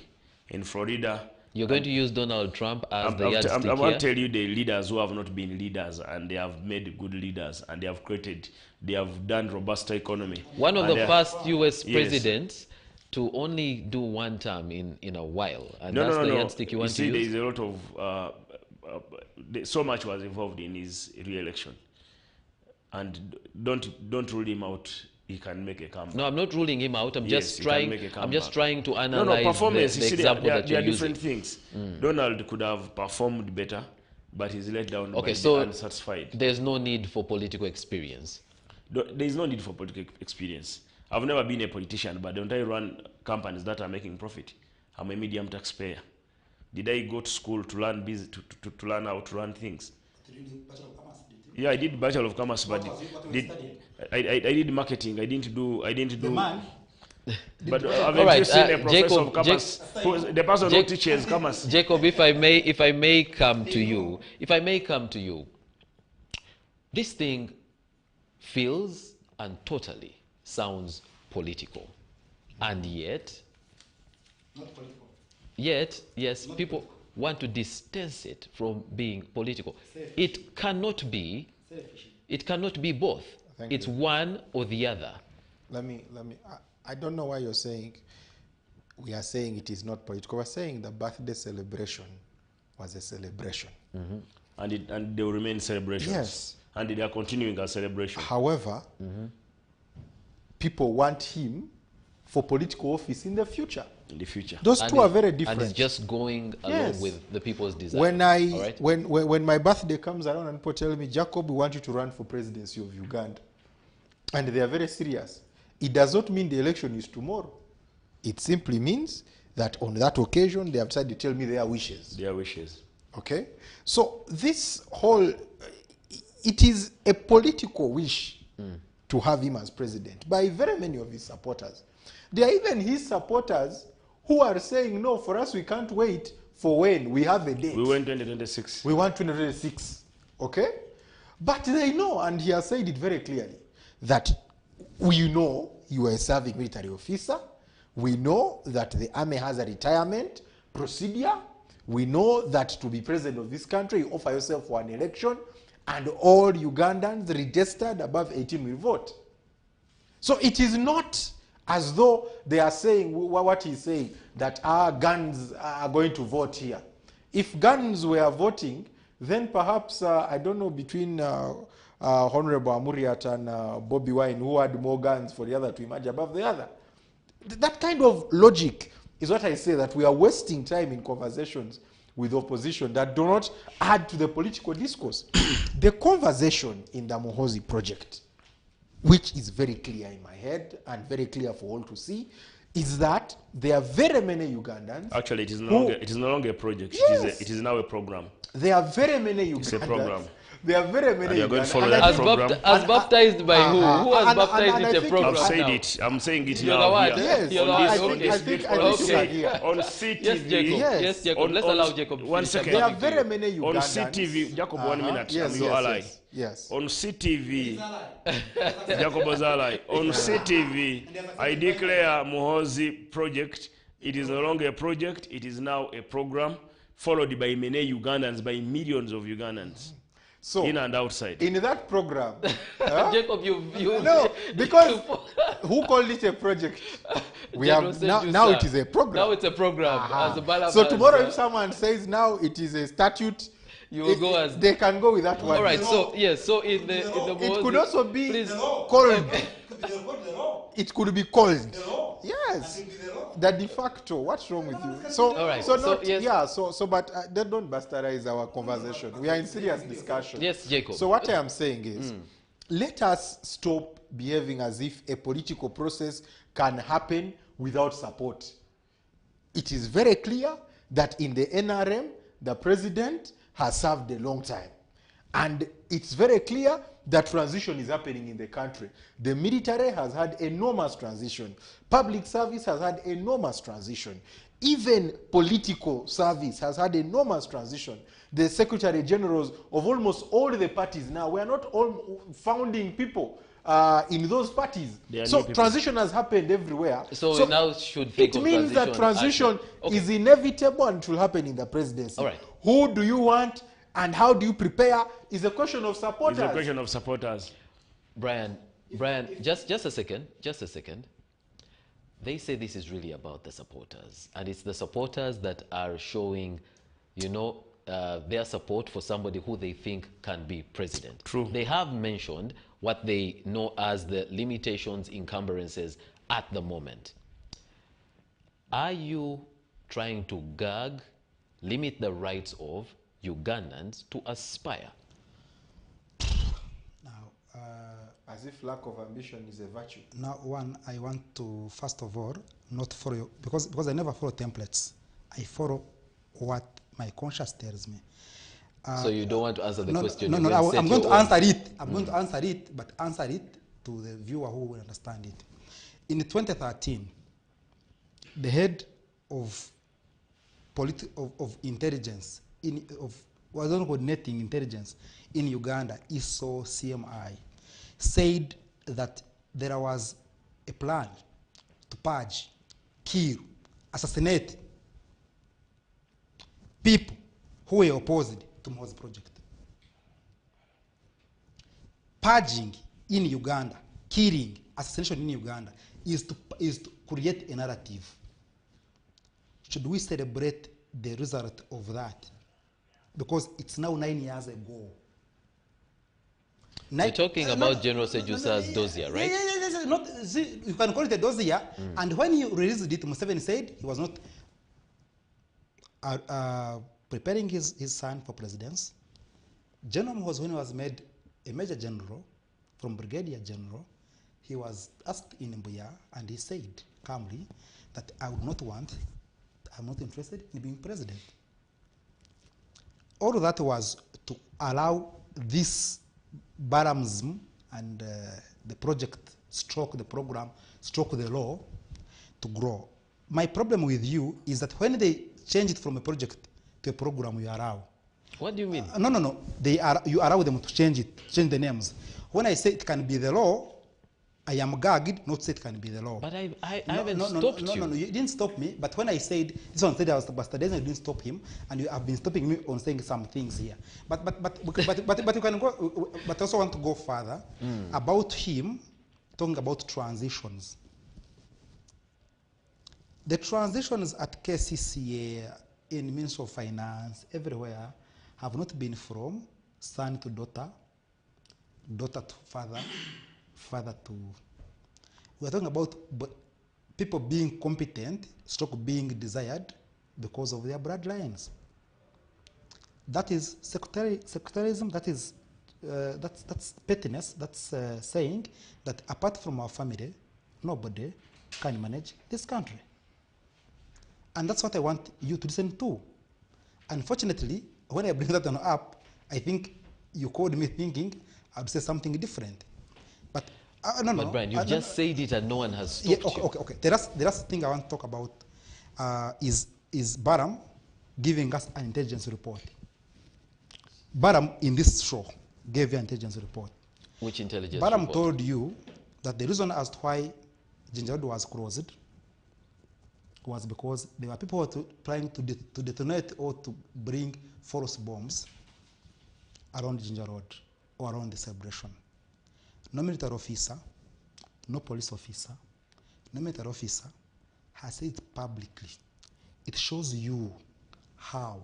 In Florida, you're going to use Donald Trump as the yardstick I'm here? going to tell you the leaders who have not been leaders, and they have made good leaders, and they have done robust economy. One of the first U.S. presidents to only do one term in a while, and that's the yardstick you want to use? There is a lot of so much was involved in his re-election, and don't rule him out. He can make a comeback. No, I'm not ruling him out. I'm just trying to analyze performance. the example that there you're are different using. things. Donald could have performed better but he's let down Okay, by so the unsatisfied. there's no need for political experience. There is no need for political experience. I've never been a politician, but don't I run companies that are making profit? I'm a medium taxpayer. Did I go to school to learn to learn how to run things? Yeah, I did Bachelor of Commerce, but I did marketing. I didn't do. The man. But haven't All right, you seen a professor Jacob, of commerce, the person who teaches commerce? Jacob, if I may come to you, this thing feels and totally sounds political, and yet, yes, people want to distance it from being political. It cannot be. It cannot be both. It's one or the other. Let me. I don't know why you're saying. We are saying it is not political. We're saying the birthday celebration was a celebration. And they will remain celebrations. Yes. And they are continuing a celebration. However, people want him for political office in the future. In the future. Those two are very different. And it's just going along Yes. with the people's desire. When my birthday comes around and people tell me, Jacob, we want you to run for presidency of Uganda, and they are very serious, it does not mean the election is tomorrow. It simply means that on that occasion they have decided to tell me their wishes. Their wishes. Okay? So this whole, it is a political wish to have him as president by very many of his supporters. There are even his supporters who are saying, no, for us we can't wait for when we have a date. We want 2026. We want 2026. Okay? But they know, and he has said it very clearly, that we know you are a serving military officer. We know that the army has a retirement procedure. We know that to be president of this country, you offer yourself for an election, and all Ugandans registered above 18 will vote. So it is not as though they are saying what he's saying, that our guns are going to vote here. If guns were voting, then perhaps, I don't know, between Honorable Amuriat and Bobby Wine, who had more guns for the other to emerge above the other. That kind of logic is what I say, that we are wasting time in conversations with opposition that do not add to the political discourse. The conversation in the Muhoozi project, which is very clear in my head and very clear for all to see, is that there are very many Ugandans. Actually, it is no longer a project. Yes. It is now a program. There are very many Ugandans. It's a program. There are very many And you're going to Ugandans. follow And I that think- program. As baptized by who? Who has and baptized I it a think program? I've said now? it. I'm saying it You're now. the one. here. Yes, You're the I one. think- Okay. I think Okay. you are here. On CTV. Yes, Jacob. Yes. Yes, Jacob. Let's allow Jacob. One finish. second. There are I'm coming to very you. many On Ugandans. CTV, Jacob, 1 minute. Yes, I'm your ally. yes. On CTV, Jacob was ally. On CTV, I declare Muhoozi project. It is no longer a project. It is now a program followed by many Ugandans, by millions of Ugandans, So, in and outside. in that program, Jacob, you no, because who called it a project? We General have said now you, it sir. is a program. Now it's a program. As the Balabas, So tomorrow, if someone says now it is a statute, you will go as. they can go with that one. All right. So yes. So in the It Muhoozi- could also be please. called. It could be called. Yes. The de facto. What's wrong with you? So, All right. so So, not, yes. yeah. So, but they don't bastardize our conversation. We are in serious discussion. Yes, Jacob. So what I am saying is, let us stop behaving as if a political process can happen without support. It is very clear that in the NRM, the president has served a long time. And it's very clear that transition is happening in the country. The military has had enormous transition. Public service has had enormous transition. Even political service has had enormous transition. The secretary generals of almost all the parties now, we are not all founding people in those parties. They are So new people. transition has happened everywhere. So we now should think it of means that transition Okay. is inevitable and it will happen in the presidency. All right. Who do you want and how do you prepare is a question of supporters. It's a question of supporters. Brian, just a second. They say this is really about the supporters, and it's the supporters that are showing, their support for somebody who they think can be president. True. They have mentioned what they know as the limitations, encumbrances at the moment. Are you trying to limit the rights of Ugandans to aspire? Now, As if lack of ambition is a virtue. now, one, I want to first of all not follow because I never follow templates. I follow what my conscience tells me. So you don't want to answer the question? No, you no, then set I'm going your to own. answer it. I'm going to answer it, but answer it to the viewer who will understand it. In 2013, the head of of intelligence was on coordinating intelligence in Uganda, ISO CMI, said that there was a plan to purge, kill, assassinate people who were opposed to Muhoozi project. Purging in Uganda, killing, assassination in Uganda is to create a narrative. Should we celebrate the result of that? Because it's now 9 years ago. You're talking about General Sejusa's dossier, right? Yeah. Not, see, you can call it a dossier. And when he released it, Museveni said he was not preparing his son for presidency. General Muhoozi, when he was made a major general from brigadier general, he was asked in Mbuya, and he said calmly that I'm not interested in being president. All of that was to allow this Baramism and the project, stroke the program, stroke the law to grow. My problem with you is that when they change it from a project to a program, you allow. What do you mean? No. You allow them to change it, change the names. When I say it can be the law, I am gagged, not say it can be the law. But I haven't stopped you. No, you didn't stop me. But when I said, this one said I was bastardizing, you didn't stop him, and you have been stopping me on saying some things here. But you can go, but I also want to go further about him talking about transitions. The transitions at KCCA, in Ministry of Finance, everywhere, have not been from son to daughter, daughter to father, father to... We are talking about people being competent, stroke being desired because of their bloodlines. That is sectarianism, that's pettiness, that's saying that apart from our family, nobody can manage this country. And that's what I want you to listen to. Unfortunately, when I bring that on up, I think you called me thinking I'd say something different. But no. But Brian, you've just said it and no one has stopped you. Okay. The last thing I want to talk about is Baram giving us an intelligence report. Baram, in this show, gave you an intelligence report. Which intelligence Baram report? told you that the reason as to why Ginger Road was closed was because there were people who were trying to detonate or to bring false bombs around Ginger Road or around the celebration. No military officer, no police officer, no military officer has said it publicly. It shows you how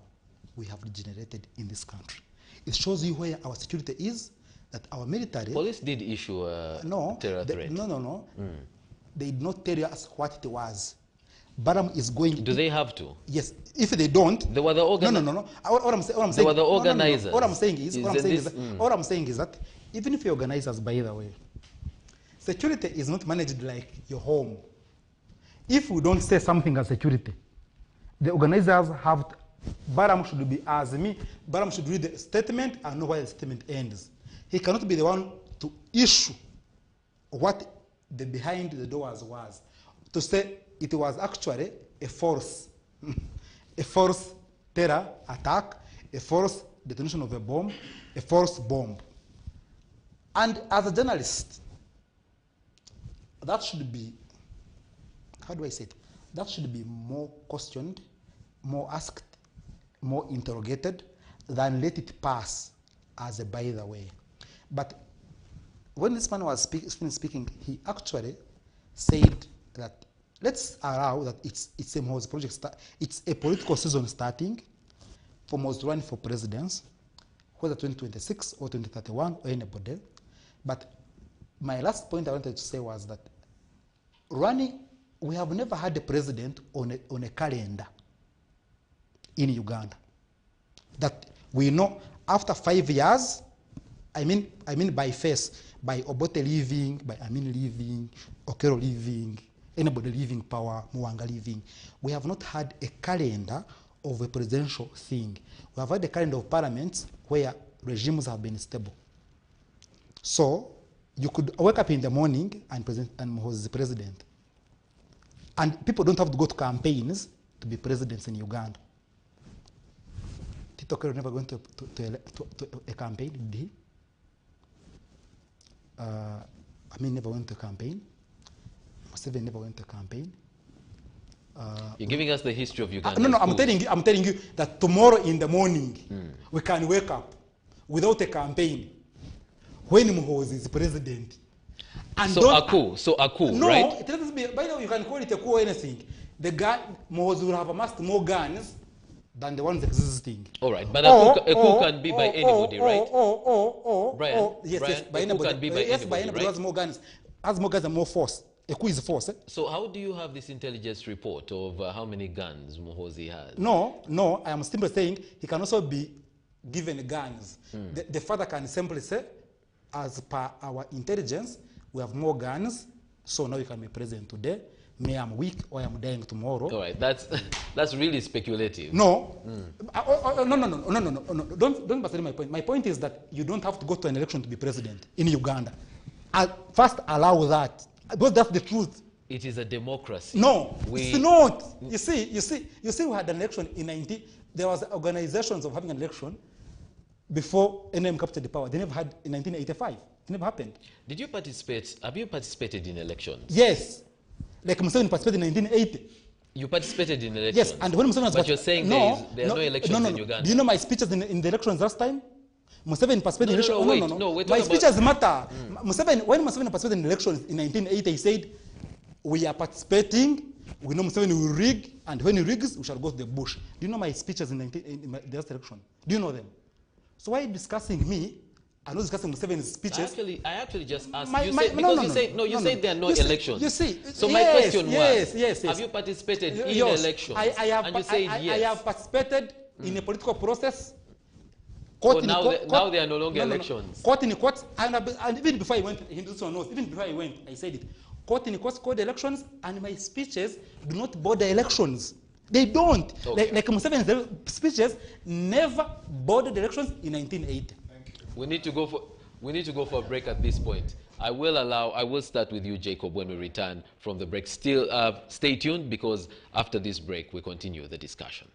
we have degenerated in this country. It shows you where our security is, that our military... Police did issue a terror threat. No. They did not tell us what it was. Baram is going... Do they have to? Yes. If they don't... They were the organizers. No. What I'm saying... They were the organizers. What I'm saying is that even if you're organizers, by the way, security is not managed like your home. If we don't say something as security, the organizers have... Baram should be as me. Baram should read the statement and know where the statement ends. He cannot be the one to issue what the behind the doors was. To say it was actually a force terror attack, a forced detonation of a bomb, a forced bomb. And as a journalist, that should be, how do I say it? That should be more questioned, more asked, more interrogated, than let it pass as a by the way. But when this man was speaking, he actually said that let's allow that it's a Muhoozi project, it's a political season starting for Muhoozi running for presidents, whether 2026 or 2031 or anybody. But my last point I wanted to say was that we have never had a president on a calendar in Uganda. That We know after 5 years, I mean by face, by Obote leaving, by Amin leaving, Okero leaving, anybody leaving power, Mwanga leaving, we have not had a calendar of a presidential thing. We have had a calendar of parliaments where regimes have been stable. So you could wake up in the morning and Muhoozi is the president. And people don't have to go to campaigns to be presidents in Uganda. Tito Okero never went to a campaign, did he? Never went to a campaign. Museveni never went to a campaign. You're giving us the history of Uganda. No, I'm telling you that tomorrow in the morning we can wake up without a campaign when Muhoozi is president. And so a coup, no, right? It doesn't be, by the way, you can call it a coup or anything. The guy, Muhoozi will have amassed more guns than the ones existing. All right, but a coup can be by anybody, right? Brian, Yes, by a coup anybody. can be by Yes, anybody, by anybody right? has more guns and more force. A coup is force. So how do you have this intelligence report of how many guns Muhoozi has? No, I am simply saying he can also be given guns. The father can simply say, as per our intelligence, we have more guns, so now you can be president today. Me, I'm weak, or I'm dying tomorrow. All right, that's really speculative. No. No. Don't basically my point. My point is that you don't have to go to an election to be president in Uganda. First, allow that, because that's the truth. It is a democracy. No, it's not. You see, we had an election in 19. There was organizations of having an election before NM captured the power. They never had in 1985. It never happened. Did you participate? Have you participated in elections? Yes. Like Museveni participated in 1980. You participated in elections? Yes, and when Museveni was... But you're saying there are no elections in Uganda? Do you know my speeches in the elections last time? Museveni participated in elections... No, my speeches matter. When Museveni participated in elections in 1980, he said, we are participating, we know Museveni will rig, and when he rigs, we shall go to the bush. Do you know my speeches in the last election? Do you know them? So why are you discussing me? I'm not discussing Museveni's speeches. I actually just asked You said there are no elections. You see, so my question was, yes. have you participated in elections? I have, and you said yes. I have participated in a political process. So now there are no longer elections. Court in court, and even before I went, even before I went, I said it. Court in court called elections, and my speeches do not border elections. They don't. Okay. Like Museveni's speeches never bordered elections in 1980. We need to go for a break at this point. I will start with you, Jacob, when we return from the break. Still, stay tuned, because after this break, we continue the discussion.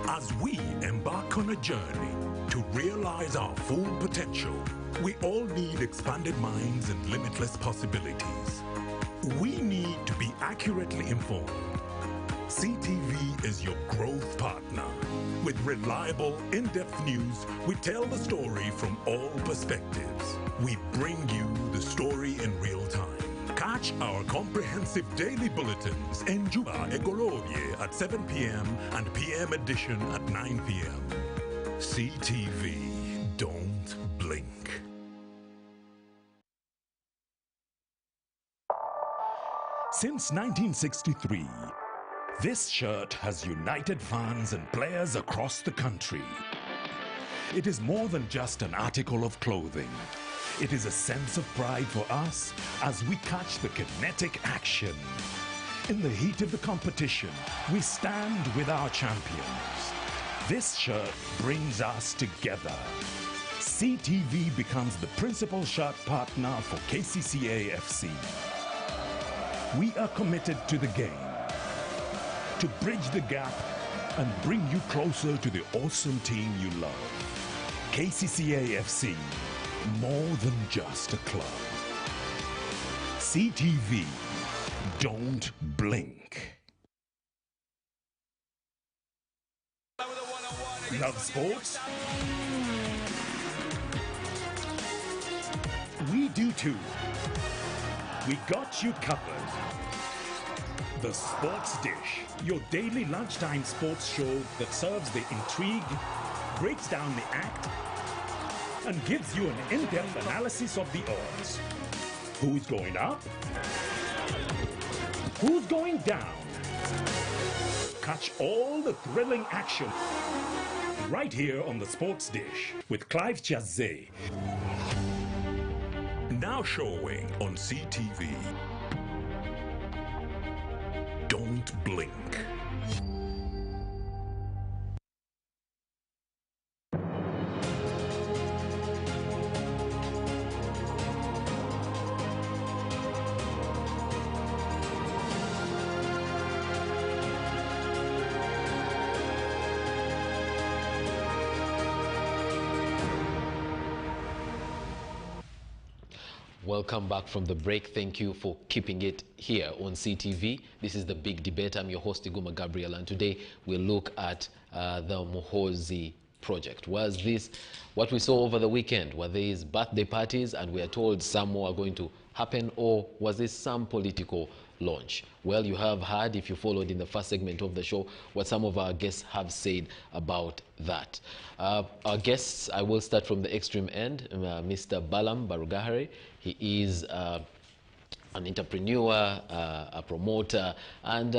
As we embark on a journey to realize our full potential, we all need expanded minds and limitless possibilities. We need to be accurately informed. CTV is your growth partner. With reliable, in-depth news, we tell the story from all perspectives. We bring you the story in real time. Catch our comprehensive daily bulletins in Juba Egorobye at 7 p.m. and PM edition at 9 p.m. CTV, don't blink. Since 1963, this shirt has united fans and players across the country. It is more than just an article of clothing. It is a sense of pride for us as we catch the kinetic action. In the heat of the competition, we stand with our champions. This shirt brings us together. CTV becomes the principal shirt partner for KCCA FC. We are committed to the game, to bridge the gap and bring you closer to the awesome team you love. KCCA FC, more than just a club. CTV, don't blink. Love sports? We do too. we got you covered. The Sports Dish, your daily lunchtime sports show that serves the intrigue, breaks down the act, and gives you an in-depth analysis of the odds. Who's going up? Who's going down? Catch all the thrilling action right here on the Sports Dish with Clive Chazé. Now showing on CTV. Don't blink. Welcome back from the break. Thank you for keeping it here on CTV. This is The Big Debate. I'm your host, Iguma Gabriel, and today we'll look at the Muhoozi project. Was this what we saw over the weekend? Were these birthday parties and we are told some more are going to happen, or was this some political launch? Well, you have heard, if you followed in the first segment of the show, what some of our guests have said about that. Our guests, I will start from the extreme end, Mr. Balam Barugahare. He is an entrepreneur, a promoter, and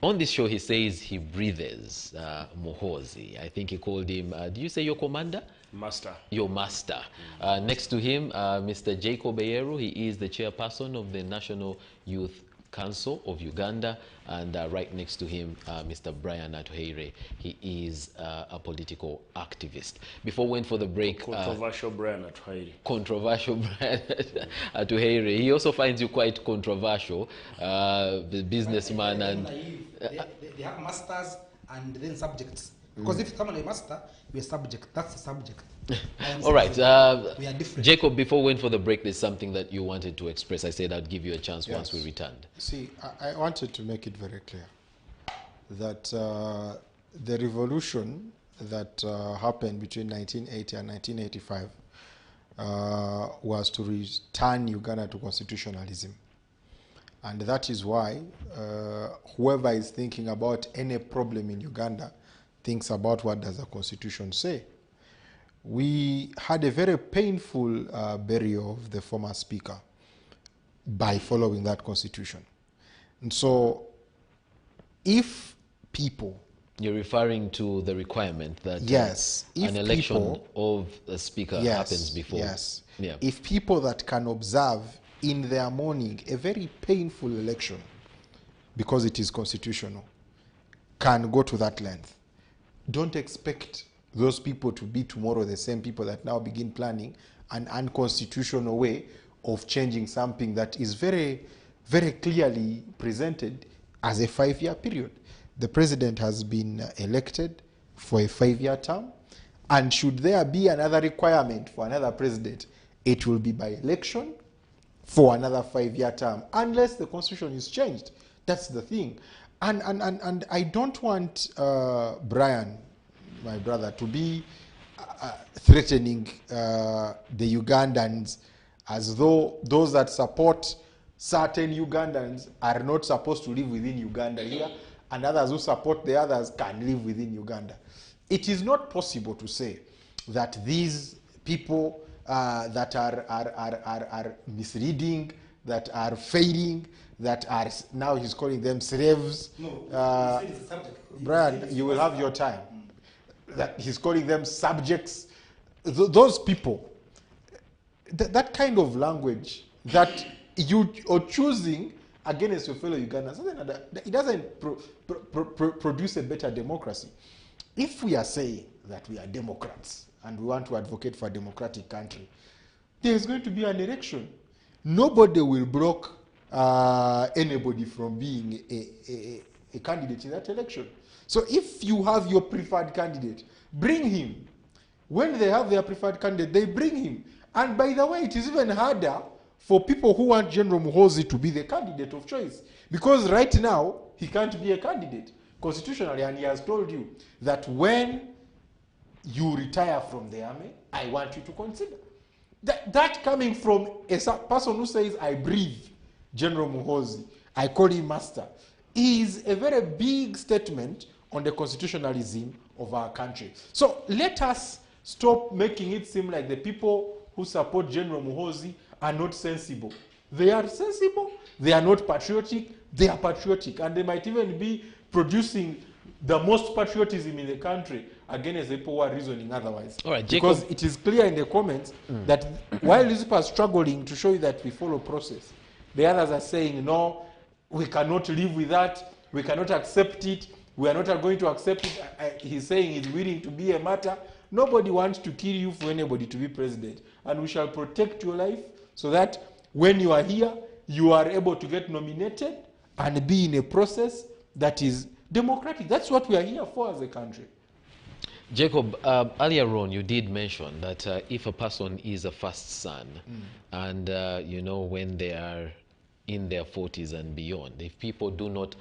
on this show he says he breathes Muhoozi. I think he called him, do you say your commander? Master. Your master. Next to him, Mr. Jacob Eyeru. He is the chairperson of the National Youth Council of Uganda, and right next to him, Mr. Brian Atuheire. He is a political activist. Before we went for the break, Controversial Brian Atuheire. controversial Brian Atuheire. He also finds you quite controversial, the businessman, and They have masters and then subjects. Because if someone is a master, you're a subject. That's the subject. all right. We are different. Jacob, before we went for the break, there's something that you wanted to express. I said I'd give you a chance once we returned. See, I wanted to make it very clear that the revolution that happened between 1980 and 1985 was to return Uganda to constitutionalism. And that is why whoever is thinking about any problem in Uganda thinks about what does the constitution say. We had a very painful burial of the former speaker by following that constitution. And so if people... You're referring to the requirement that yes, an election of a speaker happens before. Yes. Yeah. If people that can observe in their morning a very painful election, because it is constitutional, can go to that length, don't expect those people to be tomorrow the same people that now begin planning an unconstitutional way of changing something that is very, very clearly presented as a 5-year period. The president has been elected for a 5-year term, and should there be another requirement for another president, it will be by election for another 5-year term, unless the constitution is changed. That's the thing. And I don't want Brian, my brother, to be threatening the Ugandans as though those that support certain Ugandans are not supposed to live within Uganda here, and others who support the others can live within Uganda. It is not possible to say that these people that are misleading, that are failing, that are now he's calling them slaves. No, he said it's a subject. Brian, you will have your time. That he's calling them subjects. Those people, that kind of language that you are choosing against your fellow Ugandans, it doesn't produce a better democracy. If we are saying that we are Democrats and we want to advocate for a democratic country, there is going to be an election. Nobody will block anybody from being a candidate in that election. So if you have your preferred candidate, bring him. When they have their preferred candidate, they bring him. And by the way, it is even harder for people who want General Muhoozi to be the candidate of choice. Because right now, he can't be a candidate constitutionally, and he has told you that when you retire from the army, I want you to consider. That coming from a person who says, I breathe General Muhoozi, I call him master, is a very big statement on the constitutionalism of our country. So let us stop making it seem like the people who support General Muhoozi are not sensible. They are sensible, they are not patriotic, they are patriotic, and they might even be producing the most patriotism in the country against the people who are reasoning otherwise. All right, because Jacob. it is clear in the comments that while these people are struggling to show you that we follow process, the others are saying, no, we cannot live with that, we cannot accept it, we are not going to accept it. He's saying he's willing to be a martyr. Nobody wants to kill you for anybody to be president. And we shall protect your life so that when you are here, you are able to get nominated and be in a process that is democratic. That's what we are here for as a country. Jacob, earlier on you did mention that if a person is a first son and you know, when they are in their 40s and beyond, if people do not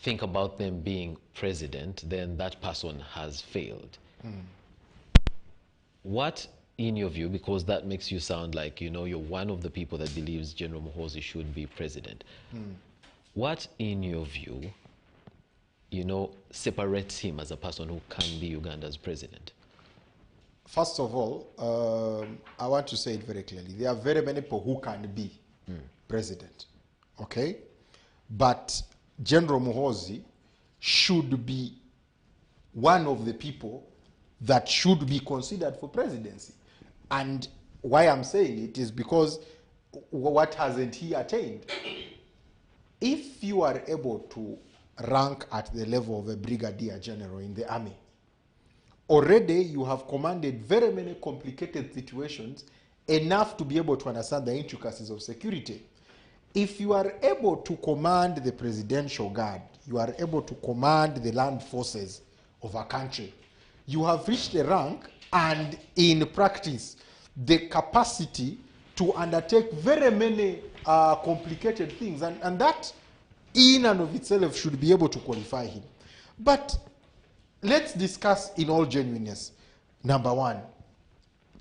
think about them being president, then that person has failed. What, in your view, because that makes you sound like, you know, you're one of the people that believes General Muhoozi should be president. What, in your view, you know, separates him as a person who can be Uganda's president? First of all, I want to say it very clearly. There are very many people who can be president, okay? But General Muhoozi should be one of the people that should be considered for presidency. And why I'm saying it is because what hasn't he attained? If you are able to rank at the level of a brigadier general in the army, already you have commanded very many complicated situations enough to be able to understand the intricacies of security. If you are able to command the presidential guard, you are able to command the land forces of a country, you have reached a rank and in practice the capacity to undertake very many complicated things, and that in and of itself should be able to qualify him. But let's discuss in all genuineness. Number one,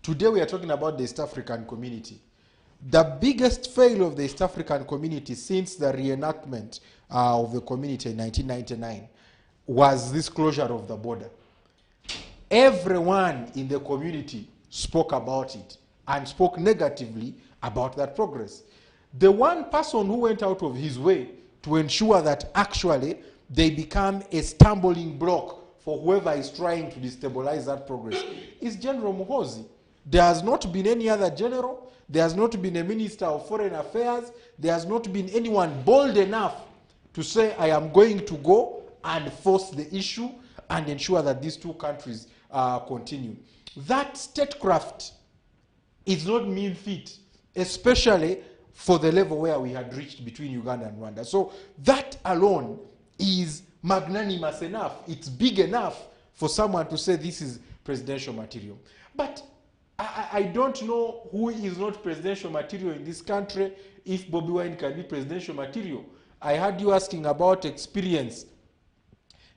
today we are talking about the East African community. The biggest failure of the East African community since the reenactment of the community in 1999 was this closure of the border. Everyone in the community spoke about it and spoke negatively about that progress. The one person who went out of his way to ensure that actually they become a stumbling block for whoever is trying to destabilize that progress is General Muhoozi. There has not been any other general. There has not been a minister of foreign affairs. There has not been anyone bold enough to say, I am going to go and force the issue and ensure that these two countries continue. That statecraft is not mean feat, especially for the level where we had reached between Uganda and Rwanda. So that alone is magnanimous enough. It's big enough for someone to say this is presidential material. But I don't know who is not presidential material in this country if Bobi Wine can be presidential material. I heard you asking about experience.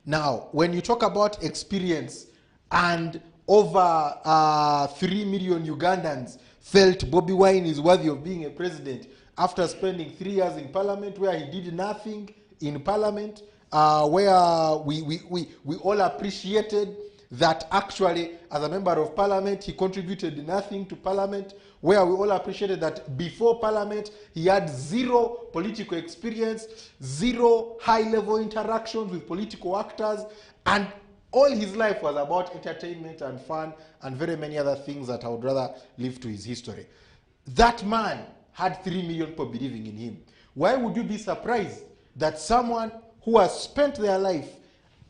Now, when you talk about experience and over 3 million Ugandans felt Bobi Wine is worthy of being a president after spending 3 years in parliament where he did nothing in parliament, where we all appreciated that actually as a member of parliament he contributed nothing to parliament, where we all appreciated that before parliament he had zero political experience, zero high-level interactions with political actors, and all his life was about entertainment and fun and very many other things that I would rather leave to his history. That man had 3 million people believing in him. Why would you be surprised that someone who has spent their life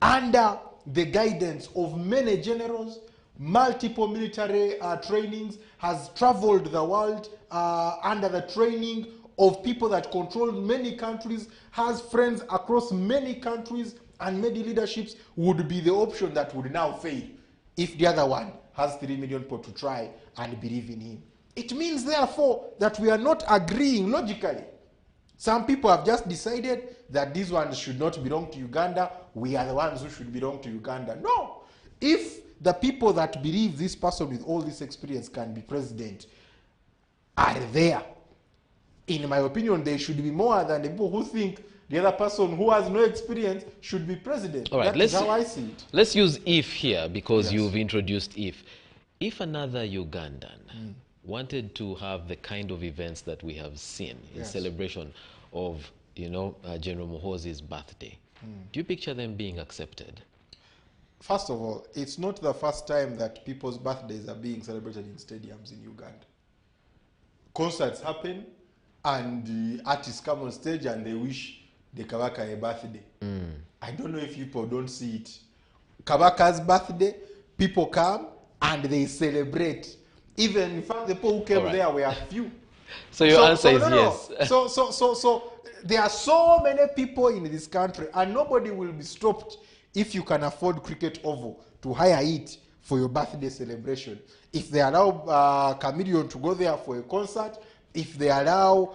under the guidance of many generals, multiple military trainings, has traveled the world under the training of people that controlled many countries, has friends across many countries and many leaderships, would be the option that would now fail if the other one has 3 million people to try and believe in him? It means, therefore, that we are not agreeing logically. Some people have just decided that these ones should not belong to Uganda. We are the ones who should belong to Uganda. No. If the people that believe this person with all this experience can be president, are there. In my opinion, there should be more than the people who think the other person who has no experience should be president. All right, That is how I see it. let's use if here because Yes. you've introduced if. If another Ugandan wanted to have the kind of events that we have seen in Yes. celebration of, General Muhoozi's birthday, do you picture them being accepted? First of all, it's not the first time that people's birthdays are being celebrated in stadiums in Uganda. Concerts happen, and the artists come on stage and they wish the Kabaka a birthday. I don't know if people don't see it. Kabaka's birthday, people come and they celebrate. Even, in fact, the people who came All right. there were few. So your answer is no. yes. So there are so many people in this country, and nobody will be stopped if you can afford Cricket Oval to hire it for your birthday celebration. If they allow Chameleon to go there for a concert, if they allow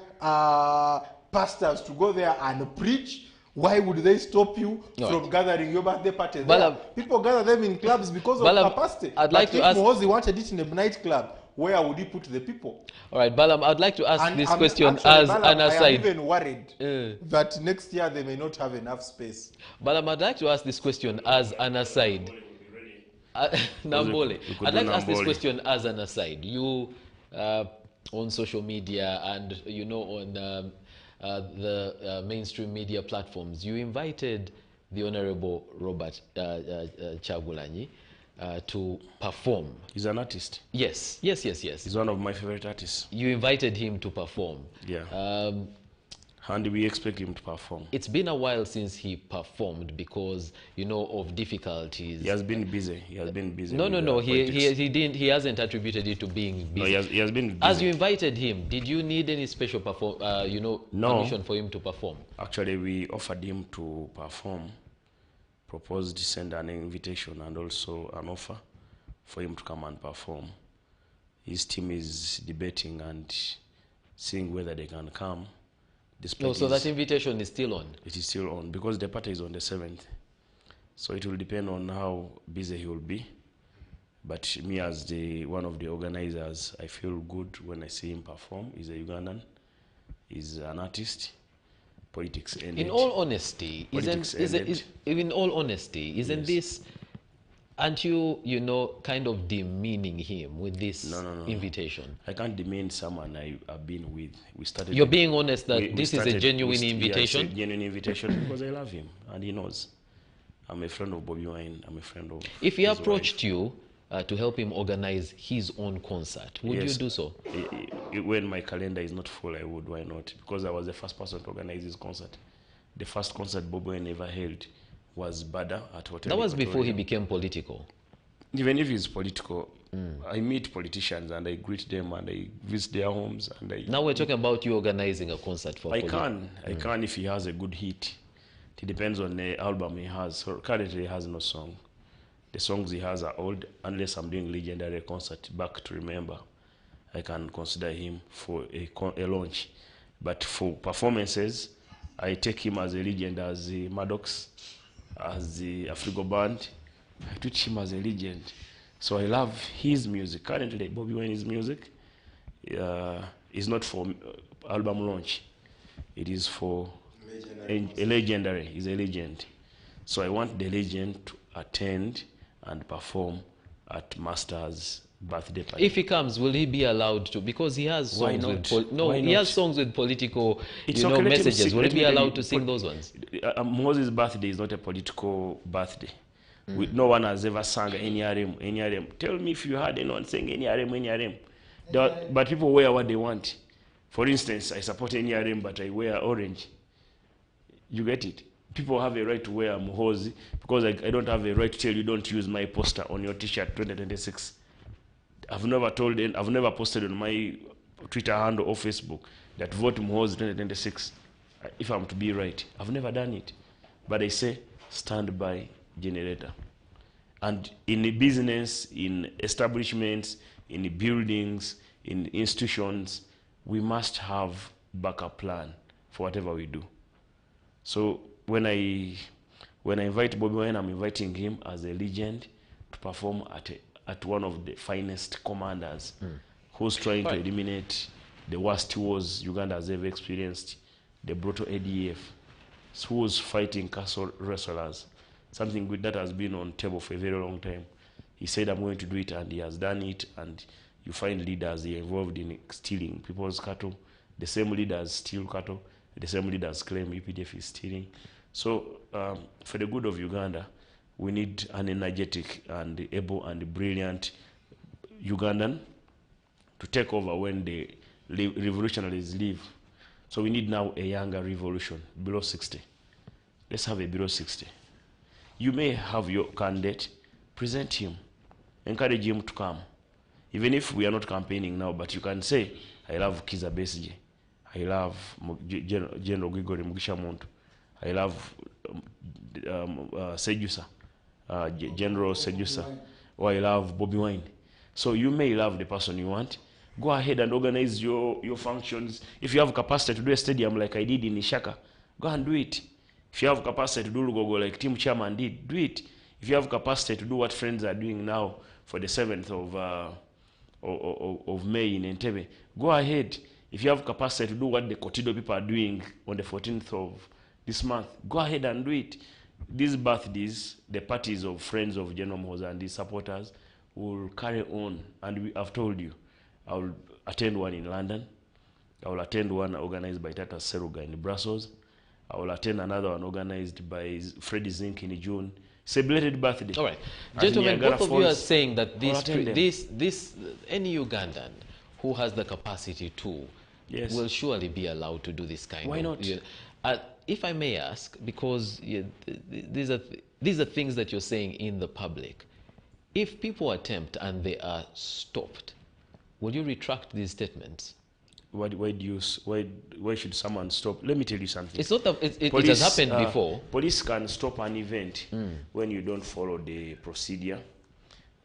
pastors to go there and preach, why would they stop you from gathering your birthday party there? People gather them in clubs because of capacity. I'd like to if ask. Muhoozi wanted it in a nightclub, where would he put the people? All right, Balam, I'd like to ask this question actually, as Balam, an I am aside. even worried that next year they may not have enough space. Balam, I'd like to ask this question as an aside. Nambole. I'd like to ask this question as an aside. You, on social media and, on the mainstream media platforms, you invited the Honorable Robert Chagulanyi to perform. He's an artist. Yes. He's one of my favorite artists. You invited him to perform. Yeah. And we expect him to perform. It's been a while since he performed because, of difficulties. He has been busy. No. He didn't. He hasn't attributed it to being busy. No, he has been busy. As you invited him, did you need any special permission for him to perform? Actually, we offered him to perform, proposed to send an invitation and also an offer for him to come and perform. His team is debating and seeing whether they can come. So that invitation is still on? It is still on because the party is on the 7th. So it will depend on how busy he will be. But me as one of the organizers, I feel good when I see him perform. He's a Ugandan. He's an artist. Politics ended. In all honesty, isn't this, aren't you, kind of demeaning him with this invitation? I can't demean someone I've been with. You're being honest that this is a genuine invitation? Yeah, it's a genuine invitation because I love him and he knows. I'm a friend of Bobby Wine. I'm a friend of If he his approached wife. you to help him organize his own concert, would you do so? When my calendar is not full, I would. Why not? Because I was the first person to organize his concert. The first concert Bobby Wine ever held was Bada at Hotel. That was Equatorial. before he became political. Even if he's political, I meet politicians and I greet them and I visit their homes and I. Now we're talking about you organizing a concert for. I can if he has a good hit. It depends on the album he has. So currently he has no song. The songs he has are old. Unless I'm doing legendary concert back to remember, I can consider him for a launch. But for performances, I take him as a legend, as the Maddox, as the Afrigo Band. I treat him as a legend. So I love his music. Currently, Bobby Wine's music is not for album launch. It is for a legendary. He's a legend. So I want the legend to attend and perform at Master's birthday party. If he comes, will he be allowed to? Because he has songs he has songs with political messages. Will he be allowed to sing those ones? Moses' birthday is not a political birthday. No one has ever sung any RM. Tell me if you heard anyone sing any RM. But people wear what they want. For instance, I support any RM, but I wear orange. You get it? People have a right to wear Muhoozi because I don't have a right to tell you don't use my poster on your T-shirt 2026. I've never posted on my Twitter handle or Facebook that vote Muhoozi 2026. If I'm to be right, I've never done it. But I say stand by generator. And in the business, in establishments, in the buildings, in institutions, we must have backup plan for whatever we do. So when I invite Bobby Wine, I'm inviting him as a legend to perform at one of the finest commanders who's trying to eliminate the worst wars Uganda has ever experienced, the brutal ADF, who was fighting castle wrestlers, something good that has been on table for a very long time. He said, I'm going to do it, and he has done it, and you find leaders involved in stealing people's cattle. The same leaders steal cattle, the same leaders claim UPDF is stealing. So for the good of Uganda, we need an energetic and able and brilliant Ugandan to take over when the revolutionaries leave. So we need now a younger revolution, below 60. Let's have a below 60. You may have your candidate, present him, encourage him to come. Even if we are not campaigning now, but you can say, I love Kiza Besigye, I love General Gregory Mugisha Muntu, I love Sejusa, General Sejusa, or I love Bobby Wine. So you may love the person you want. Go ahead and organize your functions. If you have capacity to do a stadium like I did in Ishaka, go and do it. If you have capacity to do Lugogo like Team Chairman did, do it. If you have capacity to do what friends are doing now for the 7th of May in Entebbe, go ahead. If you have capacity to do what the Kotido people are doing on the 14th of this month, go ahead and do it. These birthdays, the parties of friends of General Muhoozi and his supporters will carry on. And I've told you, I will attend one in London. I will attend one organized by Tata Seruga in Brussels. I will attend another one organized by Freddie Zink in June. It's a belated birthday. All right. Gentlemen, both of you are saying that any Ugandan who has the capacity to will surely be allowed to do this kind of... Why not? If I may ask, because these are things that you're saying in the public. If people attempt and they are stopped, will you retract these statements? Why should someone stop? Let me tell you something. It's not that it has happened before. Police can stop an event when you don't follow the procedure.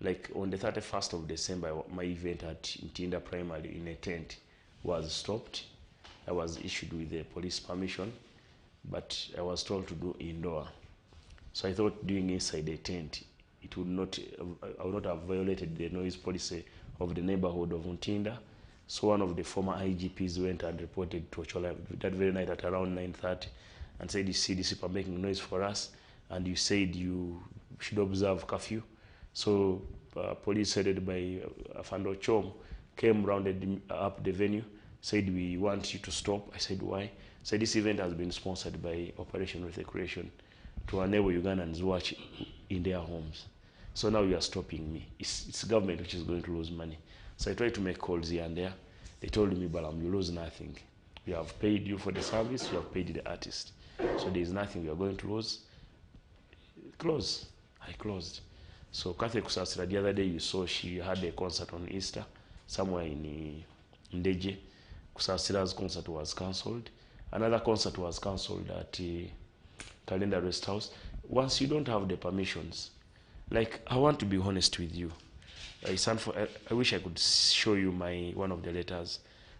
Like on the 31st of December, my event at Ntinda Primary in a tent was stopped. I was issued with the police permission, but I was told to do indoor. So I thought doing inside a tent, I would not have violated the noise policy of the neighborhood of Ntinda. So one of the former IGPs went and reported to Ochola that very night at around 9:30 and said, you see these people making noise for us, and you said you should observe curfew. So police headed by Afando Chom came rounded up the venue, said, we want you to stop. I said, why? Said, this event has been sponsored by Operation Recreation to enable Ugandans watch in their homes. So now you are stopping me. It's government which is going to lose money. So I tried to make calls here and there. They told me, Balam, you lose nothing. We have paid you for the service, you have paid the artist. So there is nothing we are going to lose. Close. I closed. So Kathy Kusasira, the other day you saw she had a concert on Easter somewhere in Ndeje. Kusasira's concert was cancelled. Another concert was cancelled at Calendar Rest House. Once you don't have the permissions, like, I want to be honest with you. I wish I could show you one of the letters.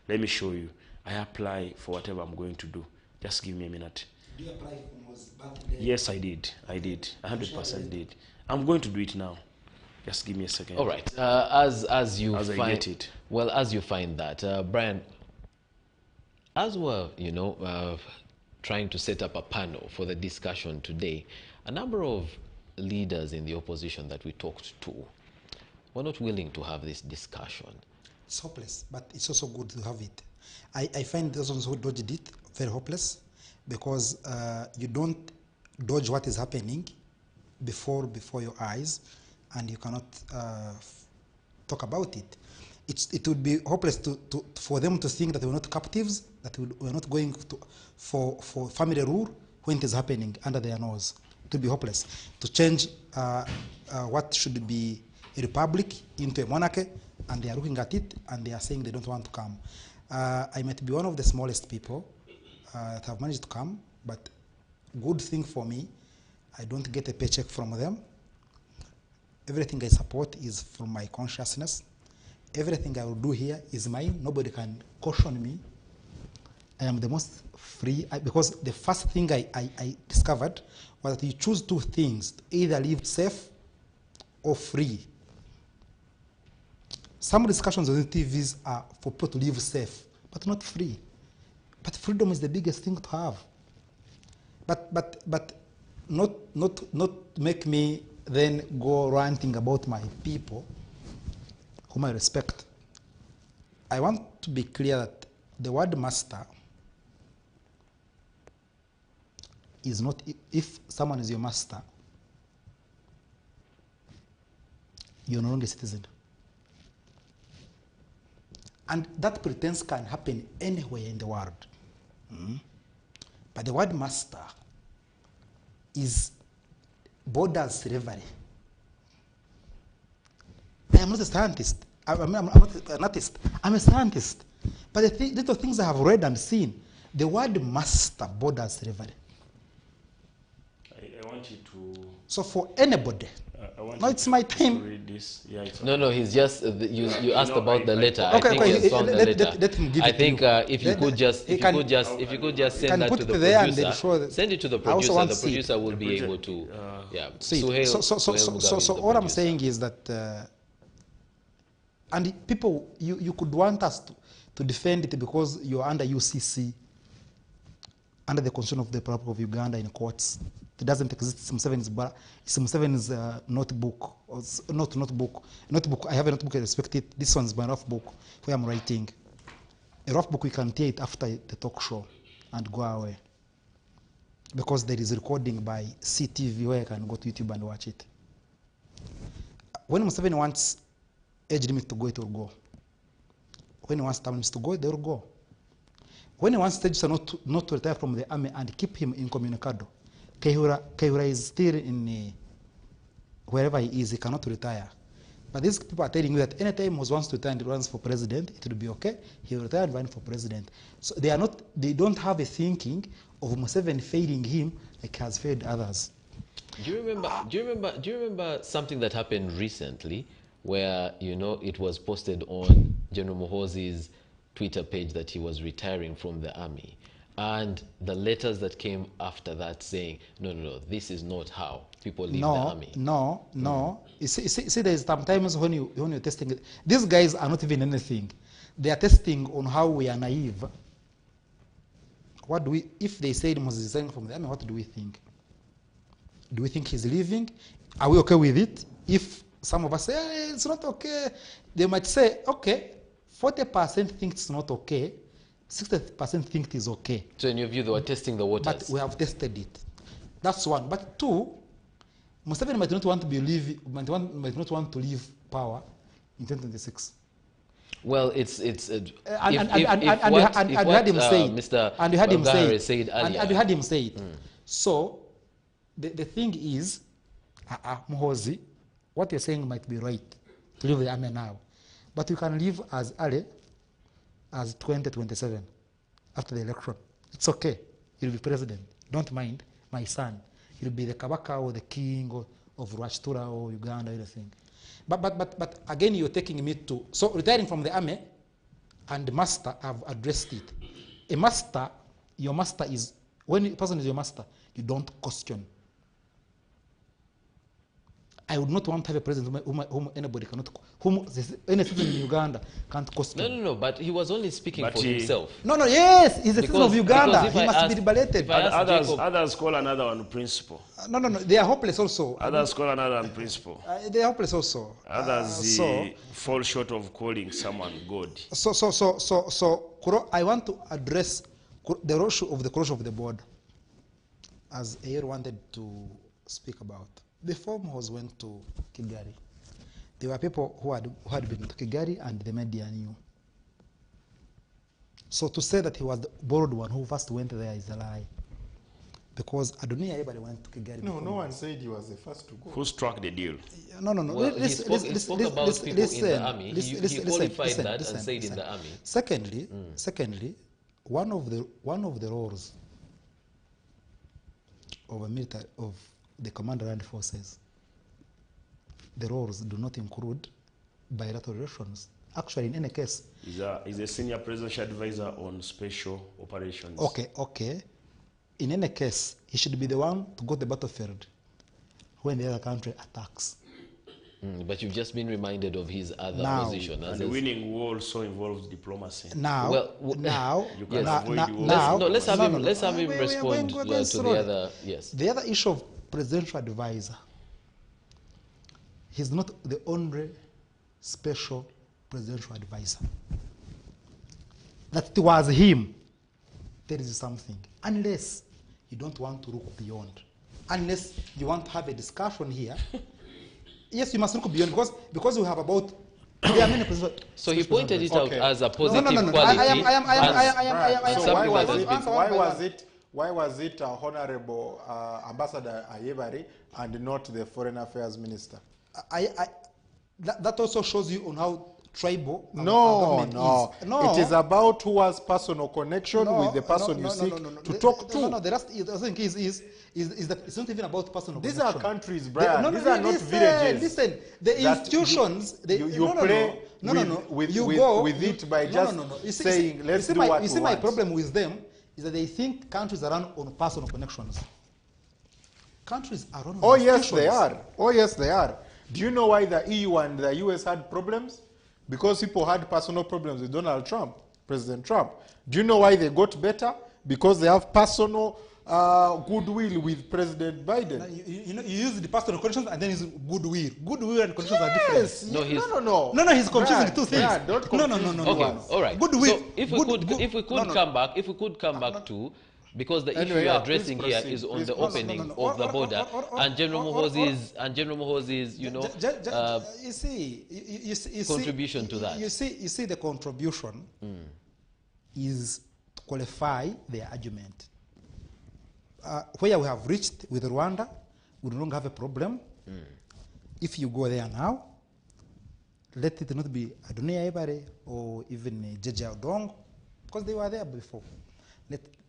Let me show you. I apply for whatever I'm going to do. Just give me a minute. Do you apply for Muhoozi's birthday? Yes, I did. 100% did. I'm going to do it now. Just give me a second. All right. As you I get it. Well, as you find that, Brian, as we're trying to set up a panel for the discussion today, a number of leaders in the opposition that we talked to were not willing to have this discussion. It's hopeless, but it's also good to have it. I find those ones who dodged it very hopeless, because you don't dodge what is happening before your eyes, and you cannot talk about it. It would be hopeless for them to think that they were not captives, that we were not going for family rule when it is happening under their nose. It would be hopeless to change what should be a republic into a monarchy, and they are looking at it and they are saying they don't want to come. I might be one of the smallest people that have managed to come, but good thing for me, I don't get a paycheck from them. Everything I support is from my consciousness. Everything I will do here is mine. Nobody can caution me. I am the most free, because the first thing I discovered was that you choose two things, either live safe or free. Some discussions on the TVs are for people to live safe, but not free. But freedom is the biggest thing to have. But not make me then go ranting about my people, whom I respect. I want to be clear that the word master is not, if someone is your master, you're no longer a citizen. And that pretense can happen anywhere in the world. But the word master borders slavery. I am not a scientist. I'm not an artist. I'm a scientist. But the little things I have read and seen, the word master borders slavery. I want you to... So for anybody, now it's my time. To read this. Yeah, it's No, he's just, you asked about the letter. Okay, I think okay, he's found the letter. let him give I it to think you. if you could just send that put to it the there and they'll producer, show that- send it to the I also producer. want The to see it. producer will be able to, See, Suhail- so Suhail Mugabe is the all I'm producer. saying is that, and people, you could want us to defend it because you're under UCC, under the Constitution of the Republic of Uganda in courts. It doesn't exist. It's Museveni's notebook, or not notebook. Notebook. I have a notebook. I respect it. This one's my rough book where I'm writing. A rough book, we can tear it after the talk show and go away, because there is recording by CTV where I can go to YouTube and watch it. When Museveni wants age limit to go, it will go. When he wants term limits to go, they will go. When he wants Tejusa not to retire from the army and keep him incommunicado, Kayihura is still in wherever he is, he cannot retire. But these people are telling you that anytime he wants to retire and runs for president, it will be okay. He will retire and run for president. So they don't have a thinking of Museveni failing him like he has failed others. Do you remember something that happened recently where, it was posted on General Muhoozi's Twitter page that he was retiring from the army, and the letters that came after that saying, no, this is not how people leave the army. No. You see, there's sometimes when you're testing it, these guys are not even anything. They are testing on how we are naive. If they say Moses is resigning from the army, what do we think? Do we think he's leaving? Are we okay with it? If some of us say, hey, it's not okay, they might say, okay, 40% think it's not okay, 60% think it is okay. So in your view, they were testing the waters? But we have tested it. That's one. But two, Museveni might not want to leave power in 2026. Well, you had him say it. Mr. You had him say it. Mm. So the thing is, Muhoozi, what you're saying might be right to leave the army now, but you can leave as early as 2027 after the election. It's okay. You'll be president. Don't mind, my son. You'll be the Kabaka or the king of Rwachtura or Uganda, everything. But again, you're taking me to, so retiring from the army and master, I've addressed it. A master, your master is, when a person is your master, you don't question. I would not want to have a president whom anybody cannot, whom any citizen in Uganda can't question. No, but he was only speaking for himself. Yes, he's a citizen of Uganda. He must be liberated. Others call another one principle. No, they are hopeless also. Others call another one principle. They are hopeless also. Others fall short of calling someone God. So, I want to address the issue of the closure of the border, as Ayer wanted to speak about. Before Muhoozi went to Kigali, there were people who had been to Kigali and the media knew. So to say that he was the borrowed one who first went there is a lie. Because Adoni everybody went to Kigali. No one said he was the first to go. Who struck the deal? No. Well, he spoke about people in the army. He qualified that and said in the army. Secondly, one of the roles of a military of the Commander Armed Forces, the roles do not include bilateral relations. Actually, in any case, is a senior presidential advisor on special operations. Okay. In any case, he should be the one to go to the battlefield when the other country attacks. But you've just been reminded of his other Now- position. As And winning war also involves diplomacy. Now, Well, now, You can now, avoid now, the war. now, let's have no, him. no, no. Let's have him We are respond going- we're going to the slowly. other. Yes. The other issue of presidential advisor, he's not the only special presidential advisor. That it was him. There is something. Unless you don't want to look beyond. Unless you want to have a discussion here. Yes, you must look beyond because we have about there are many presidential. So he pointed it out Okay. as a positive No. quality. I am. So something why that was has it? been- Why was it Honorable Ambassador Ayebare and not the Foreign Affairs Minister? That also shows you on how tribal our No, government no. is. No. It is about who has personal connection No, with the person you seek to talk to. No, the last I think is that it's not even about personal These connection. are countries, Brian. These are not listen, villages. Listen, the that institutions. you play with it by just saying, let's do what you see we my want. problem with them is that they think countries are run on personal connections. Countries are run on Oh yes, institutions. they are. Oh yes, they are. Do you know why the EU and the US had problems? Because people had personal problems with Donald Trump, President Trump. Do you know why they got better? Because they have personal goodwill with President Biden. You use the personal connections and then his goodwill. Goodwill and connections are different. Yes. No, he's- No, he's confusing Brad, two things. Brad, don't No. confuse Okay, nuance. all right. Goodwill. So if we could come back to, because the issue Anyway, you're yeah, addressing please here proceed. is on Please the proceed. opening No. of the border, and General Muhoozi's, You see, contribution to that. You see, the contribution is to qualify their argument. Where we have reached with Rwanda, we no longer have a problem. If you go there now, let it not be Adonia Ebare or even Jeje Odong, because they were there before.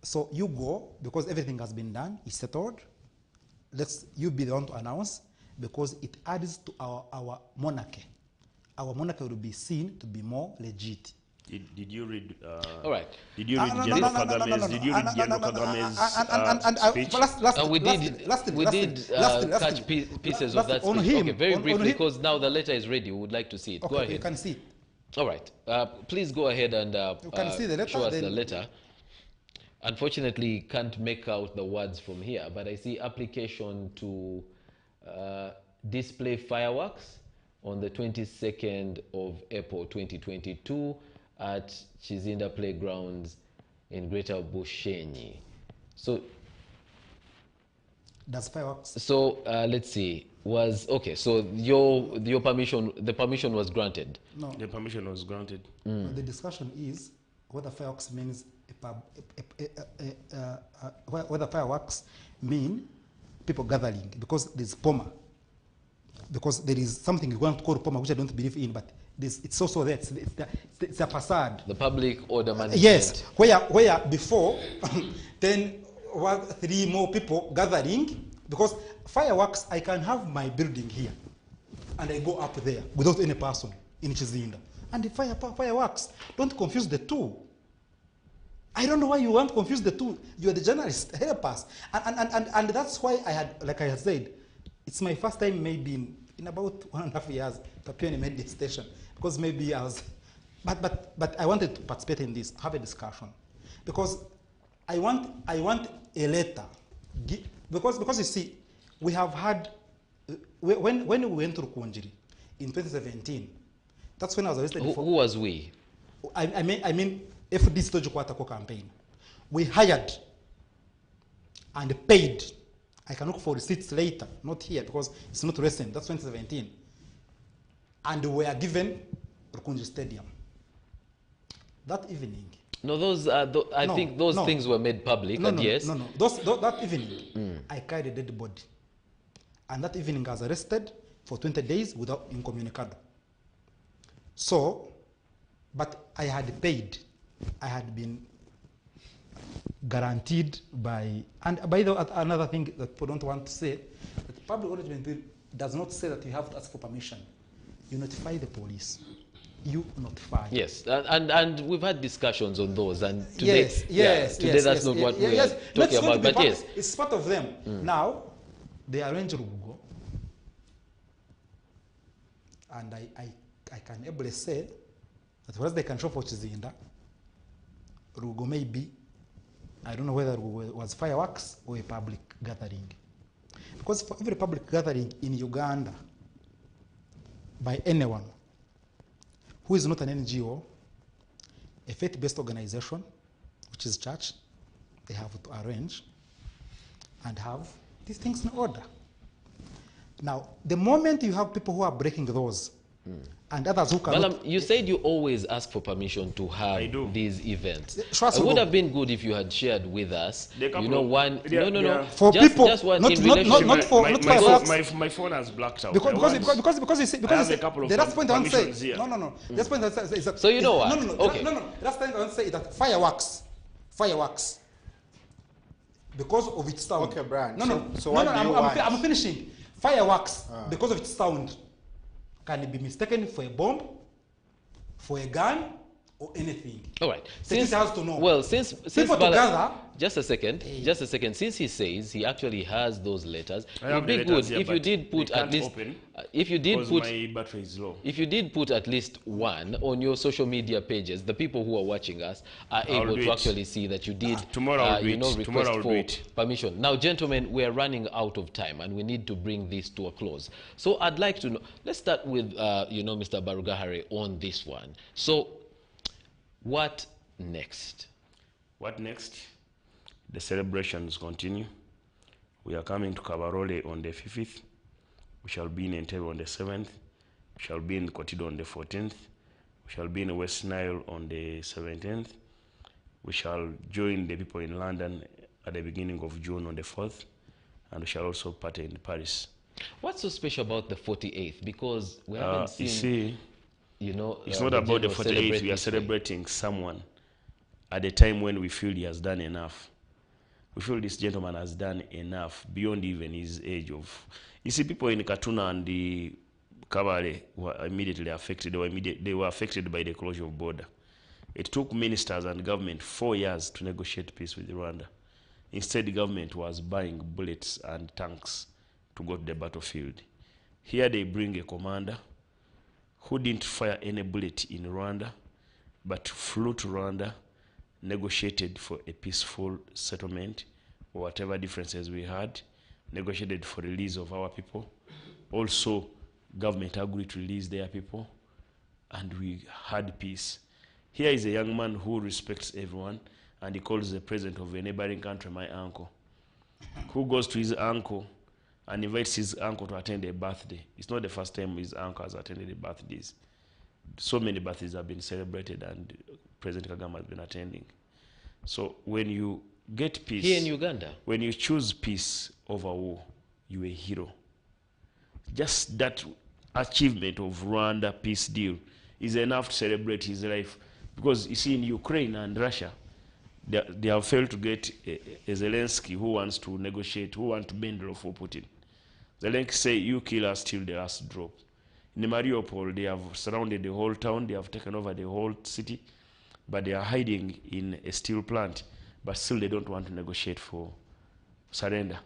So you go, because everything has been done, it's settled. You be the one to announce, because it adds to our monarchy. Our monarchy will be seen to be more legit. Did you read? All right. Did you read General Kagame's? Did you read General Kagame's speech? And we did catch pieces of that on speech. him, Okay, very on briefly, him. because now the letter is ready. We would like to see it. Go Okay, ahead. you can see. All right. Please go ahead and You can see the letter, show us the then- letter. Unfortunately, can't make out the words from here, but I see application to display fireworks on the 22nd of April 2022 at Chizinda Playgrounds in Greater Bushenyi. So Does fireworks? So let's see. So your permission, the permission was granted. No. The permission was granted. The discussion is whether fireworks means whether fireworks mean people gathering, because there's POMA. Because there is something you want to call POMA, which I don't believe in, but it's also there. It's a facade. The public order management. Yes, where before, 10 or 3 more people gathering, because fireworks, I can have my building here, and I go up there without any person in Chizinda. And the fireworks, don't confuse the two. I don't know why you want to confuse the two. You are the journalist, help us. And that's why I had, like I had said, it's my first time maybe in about 1.5 years to appear in a media station, because maybe I was, but I wanted to participate in this, have a discussion, because I want a letter, because you see, we have had, when we went to Rukunjiri in 2017, that's when I was arrested. Who was we? I mean FD Stojukwatako campaign. We hired and paid. I can look for receipts later, not here because it's not recent. That's 2017. And we are given Rukunjiri Stadium. That evening. No, those I think those things were made public. Yes. No. That evening, I carried a dead body. And that evening I was arrested for 20 days without incommunicado. So, but I had paid. I had been guaranteed by, and by the way, another thing that people don't want to say, that public order management does not say that you have to ask for permission. You notify the police. You notify. Yes, and we've had discussions on those, and today, today that's not what we are talking about. But yes, it's part of them. Now, they arrange Rugugo. and I can ably say that whereas they can show for Chizinda, Rugo maybe, I don't know whether it was fireworks or a public gathering. Because for every public gathering in Uganda by anyone who is not an NGO, a faith-based organization, which is church, they have to arrange and have these things in order. Now, the moment you have people who are breaking those, and others who cannot... Malam, you said you always ask for permission to have these events. Sure, It would have been good if you had shared with us, you know, one... No. For people, just one not in relationship... My phone has blacked out. Because you see, because a couple of the last point I want to say... here. No. The last point I want to say is that... So you know what? Okay. No. The last point I want to say is that fireworks, because of its sound... Okay, Brian. No. So what do you want? I'm finishing. Fireworks, because of its sound, can be mistaken for a bomb, for a gun, or anything. All right. Security has to know. Well, since people together... Just a second. Since he says he actually has those letters, it would the be letters good here, if you but did put they at can't least... open If you did because put... my battery is low. If you did put at least one on your social media pages, the people who are watching us are able to actually see that you did, Tomorrow I'll do it. request I'll do for it. permission. Now, gentlemen, we are running out of time and we need to bring this to a close. So I'd like to know, let's start with, Mr. Barugahare on this one. So what next? What next? The celebrations continue. We are coming to Kabarole on the 5th. We shall be in Entebbe on the 7th. We shall be in Kotido on the 14th. We shall be in West Nile on the 17th. We shall join the people in London at the beginning of June on the 4th. And we shall also party in Paris. What's so special about the 48th? Because we haven't seen... You see, it's not about the 48th. We are celebrating someone at the time when we feel he has done enough. We feel this gentleman has done enough beyond even his age of... You see, people in Katuna and the Kabale were immediately affected. They were affected by the closure of border. It took ministers and government 4 years to negotiate peace with Rwanda. Instead, the government was buying bullets and tanks to go to the battlefield. Here they bring a commander who didn't fire any bullet in Rwanda, but flew to Rwanda, negotiated for a peaceful settlement, or whatever differences we had, negotiated for release of our people. Also, government agreed to release their people, and we had peace. Here is a young man who respects everyone, and he calls the president of a neighboring country my uncle, who goes to his uncle and invites his uncle to attend a birthday. It's not the first time his uncle has attended the birthdays. So many birthdays have been celebrated, and President Kagame has been attending. So when you get peace... Here in Uganda? When you choose peace over war, you're a hero. Just that achievement of Rwanda peace deal is enough to celebrate his life. Because you see, in Ukraine and Russia, they have failed to get a Zelensky who wants to negotiate, who wants to bend the law for Putin. Zelensky say, you kill us till the last drop. In Mariupol, they have surrounded the whole town, they have taken over the whole city, but they are hiding in a steel plant, but still they don't want to negotiate for surrender.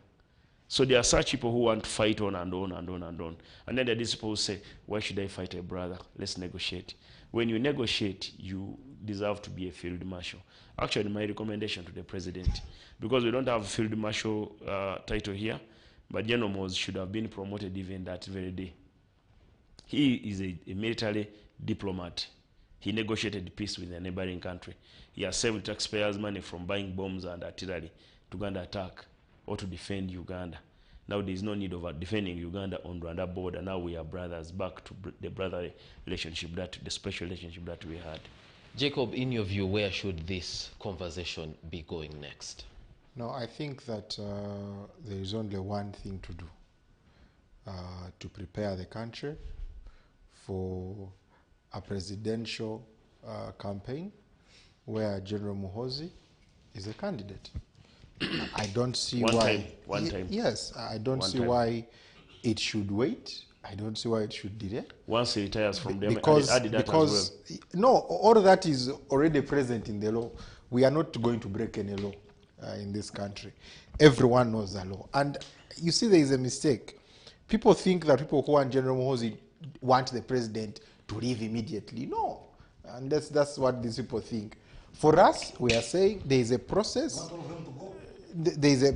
So there are such people who want to fight on and on and on and on. And then there are these people who say, why should I fight a brother? Let's negotiate. When you negotiate, you deserve to be a field marshal. Actually, my recommendation to the president, because we don't have a field marshal title here, but General Muhoozi should have been promoted even that very day. He is a military diplomat. He negotiated peace with a neighboring country. He has saved taxpayers' money from buying bombs and artillery to go and attack or to defend Uganda. Now there is no need of defending Uganda on Rwanda border. Now we are brothers, back to the brotherly relationship, the special relationship that we had. Jacob, in your view, where should this conversation be going next? No, I think that there is only one thing to do, to prepare the country for a presidential campaign where General Muhoozi is a candidate. I don't see one time. Yes, I don't see why it should wait. I don't see why it should delay. Once he retires from them, because no, all that is already present in the law. We are not going to break any law in this country. Everyone knows the law. And you see there is a mistake. People think that people who want General Muhoozi want the president to leave immediately. No. And that's what these people think. For us, we are saying there is a process. We want all of them to go. There is a...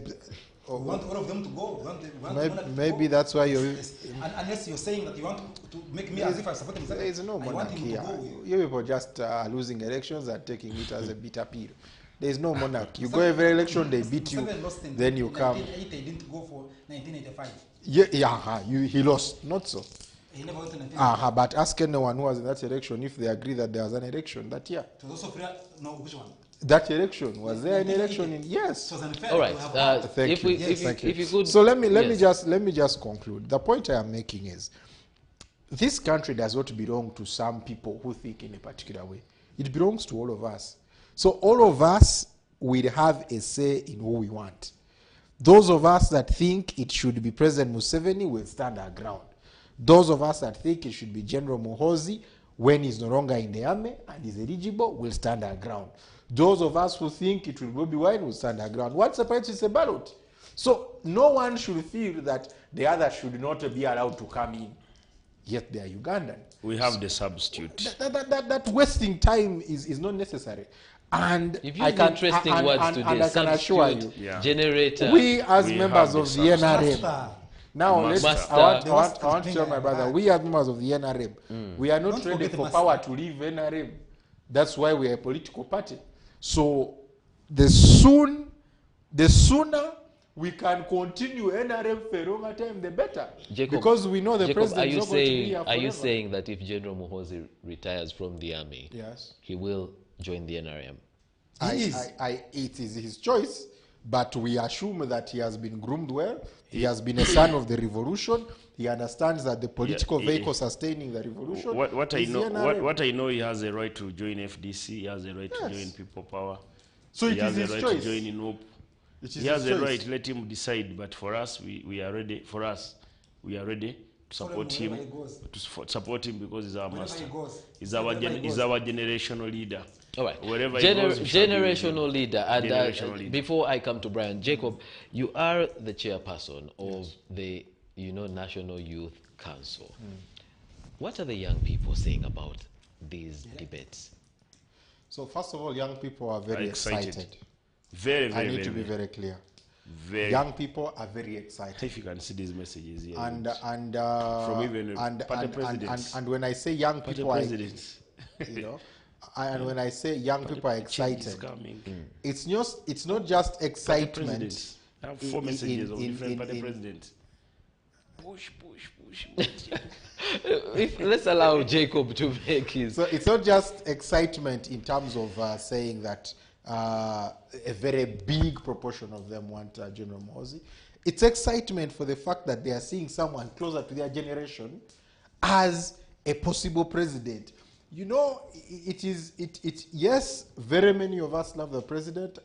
We want all of them to go. We want Maybe, monarch to maybe go. that's why you're... Yes. Unless you're saying that you want to make me as if I support him. There is no I want monarchy him to here. go. You people just are losing elections and taking it as a bitter pill. There is no monarchy. You go every election, they beat you, Museveni lost in then you come. 1980, he didn't go for 1985. He lost, not so. He never went to 1985. But ask anyone who was in that election if they agree that there was an election that year. It was also free. No, which one? That election, was there an election in? Yes. It was unfair. All right. to have Thank if you. we, Yes, thank if you could. So let me yes. just conclude. The point I am making is, this country does not belong to some people who think in a particular way. It belongs to all of us. So all of us will have a say in who we want. Those of us that think it should be President Museveni will stand our ground. Those of us that think it should be General Muhoozi, when he's no longer in the army and is eligible, will stand our ground. Those of us who think it will be Bobi Wine will stand our ground. What separates is a ballot. So no one should feel that the other should not be allowed to come in, yet they are Ugandan. We have the substitute. That wasting time is not necessary. And If you use interesting words today, and I can assure you, Yeah. generator. we as We members have of the the Master. NRM, now Master. I want Master. to tell my brother, we as members of the NRM, we are not Don't ready forget for the power to leave NRM. That's why we are a political party. So the sooner we can continue NRM for a longer time, the better. Jacob, because we know the Jacob, president is not going to be here are you forever. saying that if General Muhoozi retires from the army, Yes. he will join the NRM? It is his choice, but we assume that he has been groomed well. He has been a son of the revolution. He understands that the political vehicle sustaining the revolution. What I is know, the NRM. what I know, he has a right to join FDC. He has a right to join People Power. So He it has is a his right choice. to join INOP. It is He has his a choice. right. Let him decide. But for us, we are ready. For us, we are ready to support him. wherever he goes. Support him because he's our Wherever master. he goes. He's our Wherever he he's goes. our generational leader. All right. Wherever he goes, we shall be with him. Generational leader. And Generational leader. before I come to Brian, Jacob, you are the chairperson of the National Youth Council. What are the young people saying about these debates? So first of all, young people are very excited. Very, very, I need very, to be very clear. very. Young people are very excited. If you can see these messages here. And From even party presidents. and when I say young Party people, presidents. and when I say young people are Change is excited, coming. it's not just Party excitement. presidents. I have 4 in- messages in- of in- different in- party in- presidents. Push. Let's allow Jacob to make his. So it's not just excitement in terms of saying that a very big proportion of them want General Muhoozi. It's excitement for the fact that they are seeing someone closer to their generation as a possible president. Yes, very many of us love the president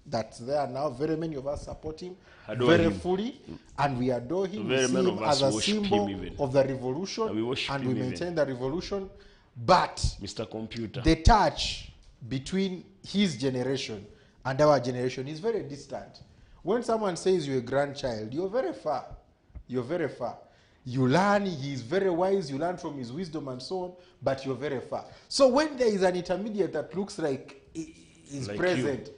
that's there now. Very many of us support him Adore him. fully, and we adore him. Very We see many him of us as a worship symbol him even. of the revolution, And we worship and him we even. maintain the revolution. But Mr. Computer. the touch between his generation and our generation is very distant. When someone says you're a grandchild, you're very far. You're very far. You learn, he's very wise, you learn from his wisdom and so on, but you're very far. So when there is an intermediate that looks like is Like present,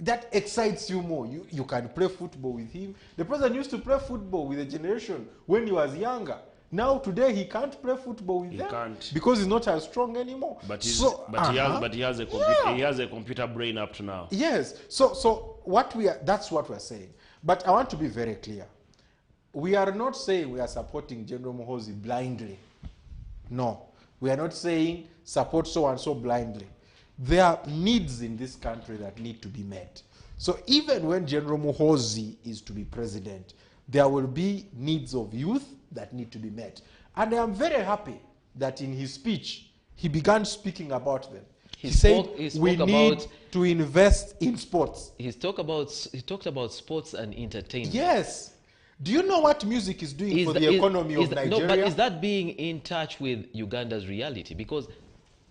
that excites you more. You can play football with him. The president used to play football with a generation when he was younger. Now today he can't play football with them can't. because he's not as strong anymore. But he has a computer. He has a computer brain up to now. Yes. So that's what we're saying. But I want to be very clear. We are not saying we are supporting General Muhoozi blindly. No. We are not saying support so and so blindly. There are needs in this country that need to be met. So even when General Muhoozi is to be president, there will be needs of youth that need to be met. And I am very happy that in his speech, he began speaking about them. He said we need to invest in sports. He talked about sports and entertainment. Yes. Do you know what music is doing for the economy of Nigeria? No, but is that being in touch with Uganda's reality? Because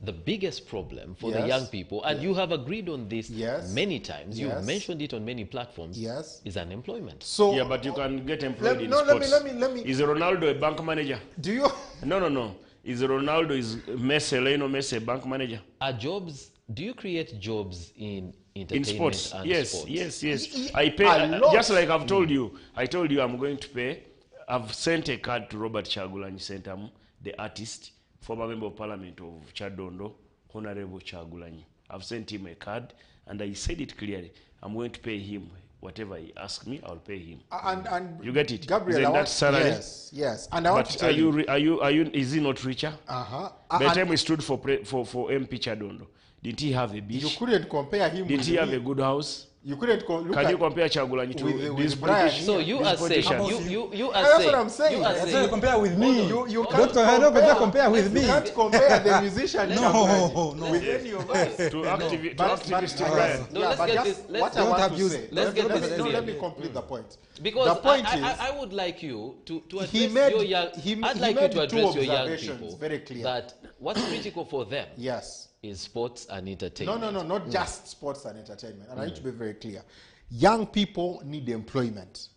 the biggest problem for the young people, and you have agreed on this many times, you've mentioned it on many platforms, is unemployment. So, yeah, but you can get employed in sports. Let me. Is Ronaldo a bank manager? Do you? No. Is Ronaldo, is Messi, Lionel Messi, a bank manager? Are jobs, do you create jobs in entertainment In sports, and yes, sports? yes. I pay, A lot. just like I've told you. I told you I'm going to pay. I've sent a card to Robert Chagulanyi Sentam, the artist, former member of parliament of Chadondo, Honorable Chagulanyi. I've sent him a card, and I said it clearly. I'm going to pay him whatever he asks me. I'll pay him. And You get it? Gabriel, Isn't I that want, salary? yes. And I want to But tell are you? Is he not richer? Uh-huh. By the And time he stood for MP Chadondo, didn't he have a you beach? couldn't compare him Didn't with he have me. a good house? You couldn't look Can you at compare Chagulanyi to with this Brian politician? So you are saying, politician. you are That's saying, what I'm saying. you are That's So you saying, compare with me. you Don't compare with me. You can't compare the musician No, Chagulanyi no. with any of us. To activist But Brian. No, let's but get just this- let's- what I don't want to abuse- say. let's get this No, clear. let me complete the point. because the point is, I would like you to address he made- your young, he I'd he like you made to two address your young observations people very clear. that what's critical for them yes. is sports and entertainment. No, not just sports and entertainment. And I need to be very clear. Young people need employment.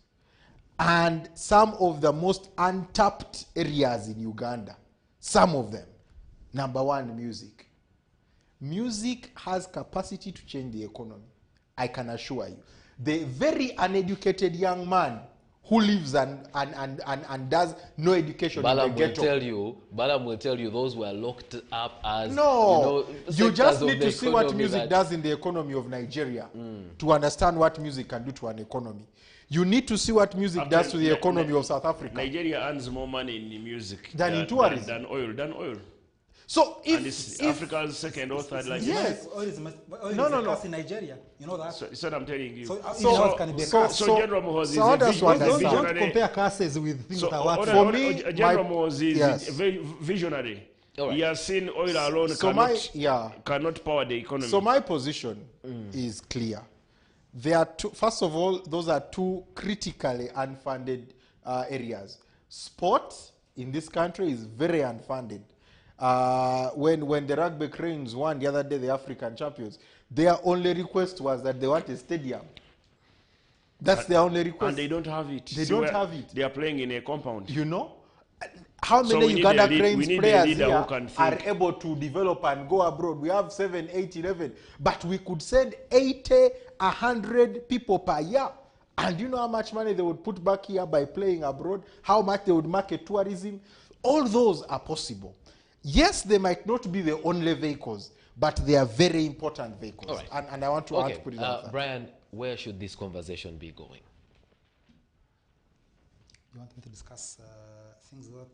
And some of the most untapped areas in Uganda, some of them, number one, music. Music has capacity to change the economy. I can assure you. The very uneducated young man who lives and does no education Balam in the ghetto. Balam will tell you those were locked up as No, you sectors just of need the to see what economy music that- does in the economy of Nigeria to understand what music can do to an economy. You need to see what music does to the economy of South Africa. Nigeria earns more money in music Than in tourism. Than oil. So And it's if Africa's second or third largest. Yes. Oil is No. cost in Nigeria. You know that. So, that's what I'm telling you. So, So- so, can be so- so, General Muhoozi so how is a does vision- one don't understand? compare classes with things that work. For me, General my- Muhoozi is yes. a very visionary. All right. He has seen oil alone So cannot power the economy. So my position is clear. There are two, first of all, those are two critically unfunded areas. Sport in this country is very unfunded. When the Rugby Cranes won the other day the African champions, their only request was that they want a stadium. That's their only request. and they don't have it. They don't have it. They are playing in a compound. You know? How So many we need Uganda a lead- Cranes we need a players leader here who can are think. able to develop and go abroad? We have 7, 8, 11. But we could send 80, 100 people per year. And you know how much money they would put back here by playing abroad? How much they would market tourism? All those are possible. Yes, they might not be the only vehicles, but they are very important vehicles. All right. And I want to Okay, put it out there. Brian, where should this conversation be going? You want me to discuss things without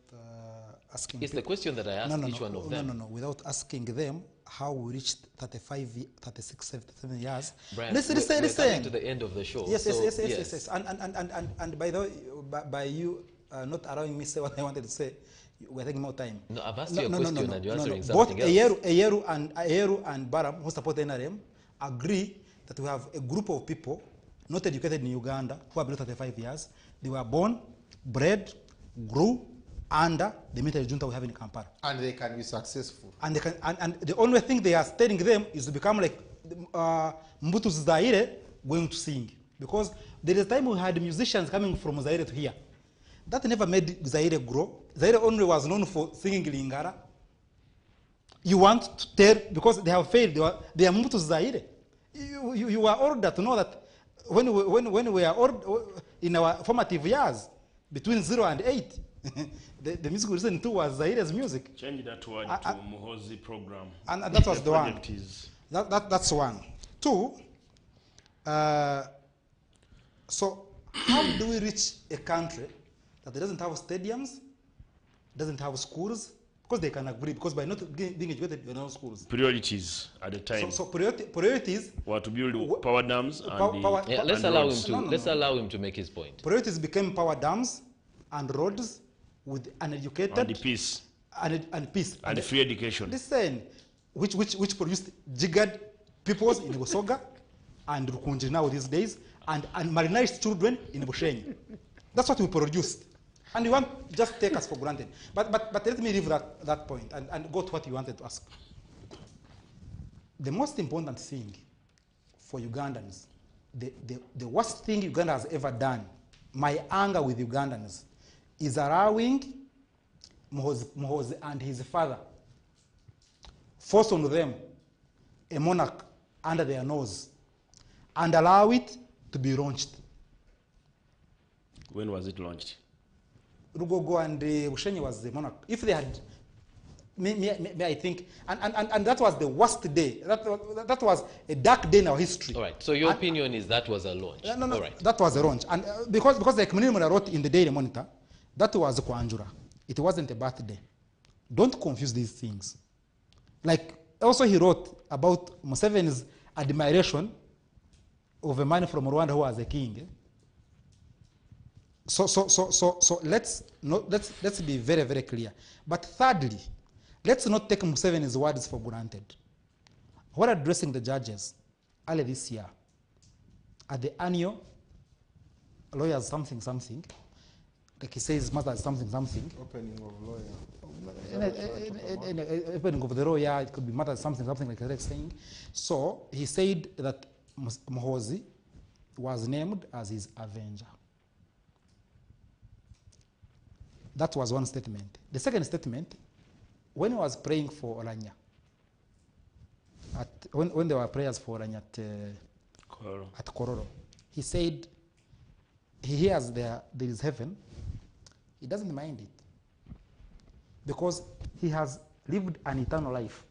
asking? It's the question that I asked each one of them. No. Without asking them how we reached 35, 36, 37 years. Brian, Listen. we're coming to the end of the show. Yes, so, yes. And by the way, by you not allowing me to say what I wanted to say, we're taking more time. No, I've asked you a question and you're answering Both something else. Ayeru and Baram, who support NRM, agree that we have a group of people not educated in Uganda who are below 35 years. They were born, bred, grew under the military junta we have in Kampala. And they can be successful. And they can, and the only thing they are telling them is to become like Mbutu Zaire going to sing. Because there is a time we had musicians coming from Zaire to here. That never made Zaire grow. Zaire only was known for singing Lingara. You want to tell, because they have failed, they are Mbutu Zaire. You are ordered to know that when we are in our formative years, between 0 and 8, the music we listened to was Zaire's music. Change that word to Muhoozi program. And that was the one. project is- That's one. Two, so how do we reach a country that doesn't have stadiums, doesn't have schools? Because they can agree, because by not being educated, you know schools. Priorities at the time So priorities, were to build power dams and Yeah, let's and allow him roads. to No. allow him to make his point. priorities became power dams and roads with uneducated and the peace and peace. and free education. Listen, which produced jiggered peoples in Busoga and Rukunji now these days, and marginalized children in Bushenyi. That's what we produced. And you want just take us for granted. But let me leave that point and go to what you wanted to ask. The most important thing for Ugandans, the worst thing Uganda has ever done, my anger with Ugandans, is allowing Muhoozi and his father force on them a monarch under their nose and allow it to be launched. When was it launched? Rugogo and Bushenyi was the monarch. If they had, may I think, and that was the worst day. That was a dark day in our history. All right. So your opinion is that was a launch? No, All right. that was a launch. And because the community wrote in the Daily Monitor, that was Kwanjura. It wasn't a birthday. Don't confuse these things. Like, also he wrote about Museveni's admiration of a man from Rwanda who was a king. So let's be very, very clear. But thirdly, let's not take Museveni's words for granted. While addressing the judges early this year at the annual lawyers something, like he says, mother something. Opening of lawyer. Opening of the lawyer, it could be mother something like that saying. So he said that Muhoozi was named as his avenger. That was one statement. The second statement, when he was praying for Oranya, when there were prayers for Oranya at Kororo, he said he hears there is heaven. He doesn't mind it because he has lived an eternal life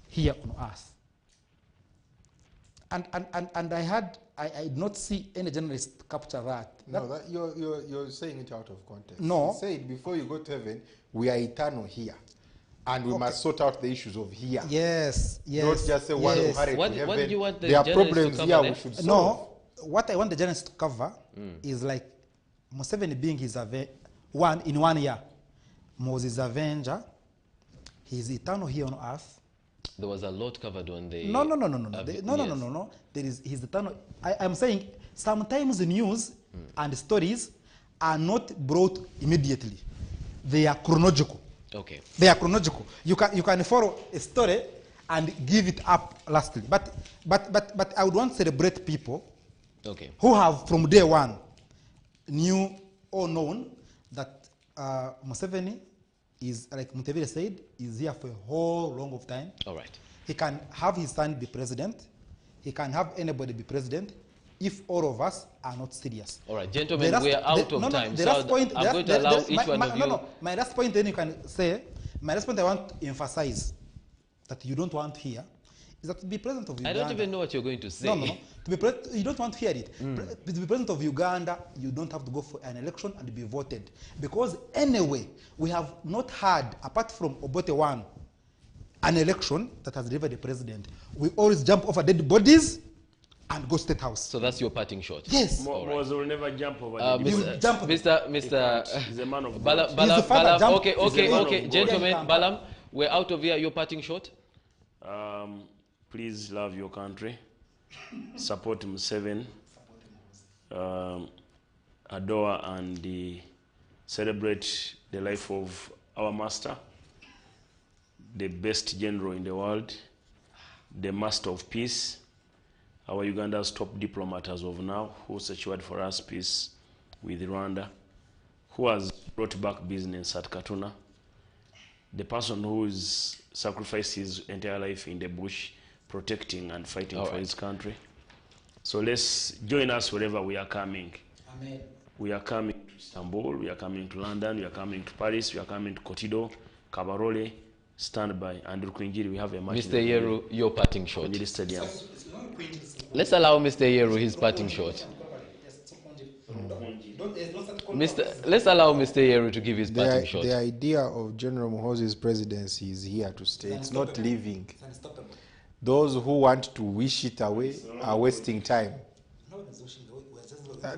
here on earth. And I did not see any journalist capture that. No, you're saying it out of context. No. He said before you go to heaven, we are eternal here. And we must sort out the issues of here. Yes. Not just say one who hurried to heaven. What do you want the there are journalists problems to here cover we then? should solve. No, what I want the journalist to cover is like Museveni being his in 1 year. Moses' avenger, he is eternal here on earth. There was a lot covered on the... No. Yes. No. There is his eternal. I'm saying sometimes the news and stories are not brought immediately. They are chronological. Okay. They are chronological. You can follow a story and give it up lastly. But I would want to celebrate people who have from day one knew or known that Museveni is, like Mutevere said, is here for a whole long of time. All right. He can have his son be president. He can have anybody be president if all of us are not serious. All right, gentlemen, we are out of time. The So last point, I'm going to allow each one of you... No, my last point then you can say, my last point I want to emphasize that you don't want here is that to be president of Uganda... I don't even know what you're going to say. No. You don't want to hear it. To be president of Uganda, you don't have to go for an election and be voted. Because anyway, we have not had, apart from Obote 1, an election that has delivered a president. We always jump over dead bodies and go State House. So that's your parting shot? Yes. Muhoozi will never jump over Mr. He's a man of Balam, God. He's the father, jump. Okay, gentlemen, Balam, we're out of here. Your parting shot? Please love your country. Support Museveni. Adore and celebrate the life of our master, the best general in the world, the master of peace, our Uganda's top diplomat as of now, who secured for us peace with Rwanda, who has brought back business at Katuna, the person who has sacrificed his entire life in the bush, protecting and fighting for his country. So let's join us wherever we are coming. Amen. We are coming to Istanbul, we are coming to London, we are coming to Paris, we are coming to Kotido, Kabarole, stand by, and Rukwinjiri, we have a match. Mr. Yeru, your parting shot. Koinjiri Stadium. Let's allow Mr. Yeru his parting shot. Let's allow Mr. Yeru to give his parting shot. The idea of General Muhoozi's presidency is here to stay. It's not leaving. Those who want to wish it away are wasting time.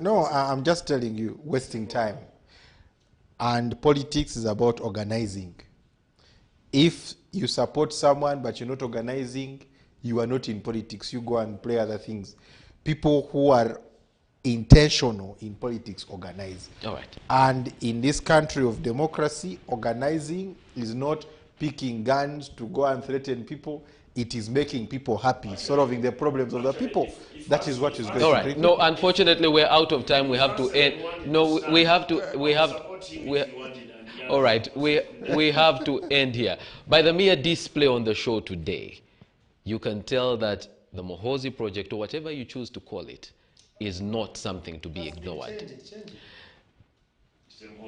No, I'm just telling you, wasting time. And politics is about organizing. If you support someone but you're not organizing, you are not in politics. You go and play other things. People who are intentional in politics organize. All right. And in this country of democracy, organizing is not picking guns to go and threaten people. It is making people happy, solving the problems of the people. That is what is going All to right. bring. No, unfortunately, we're out of time. We have to end. No, we have to. All right, we have to end here. By the mere display on the show today, you can tell that the Muhoozi project, or whatever you choose to call it, is not something to be ignored.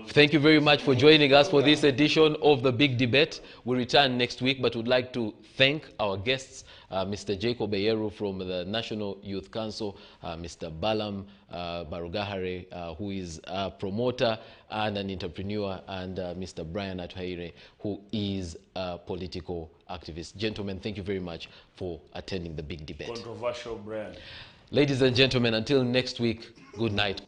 Thank you very much for joining us for this edition of The Big Debate. We return next week, but would like to thank our guests, Mr. Jacob Eyeru from the National Youth Council, Mr. Balam Barugahare, who is a promoter and an entrepreneur, and Mr. Brian Atuhaire, who is a political activist. Gentlemen, thank you very much for attending The Big Debate. Controversial Brian. Ladies and gentlemen, until next week, good night.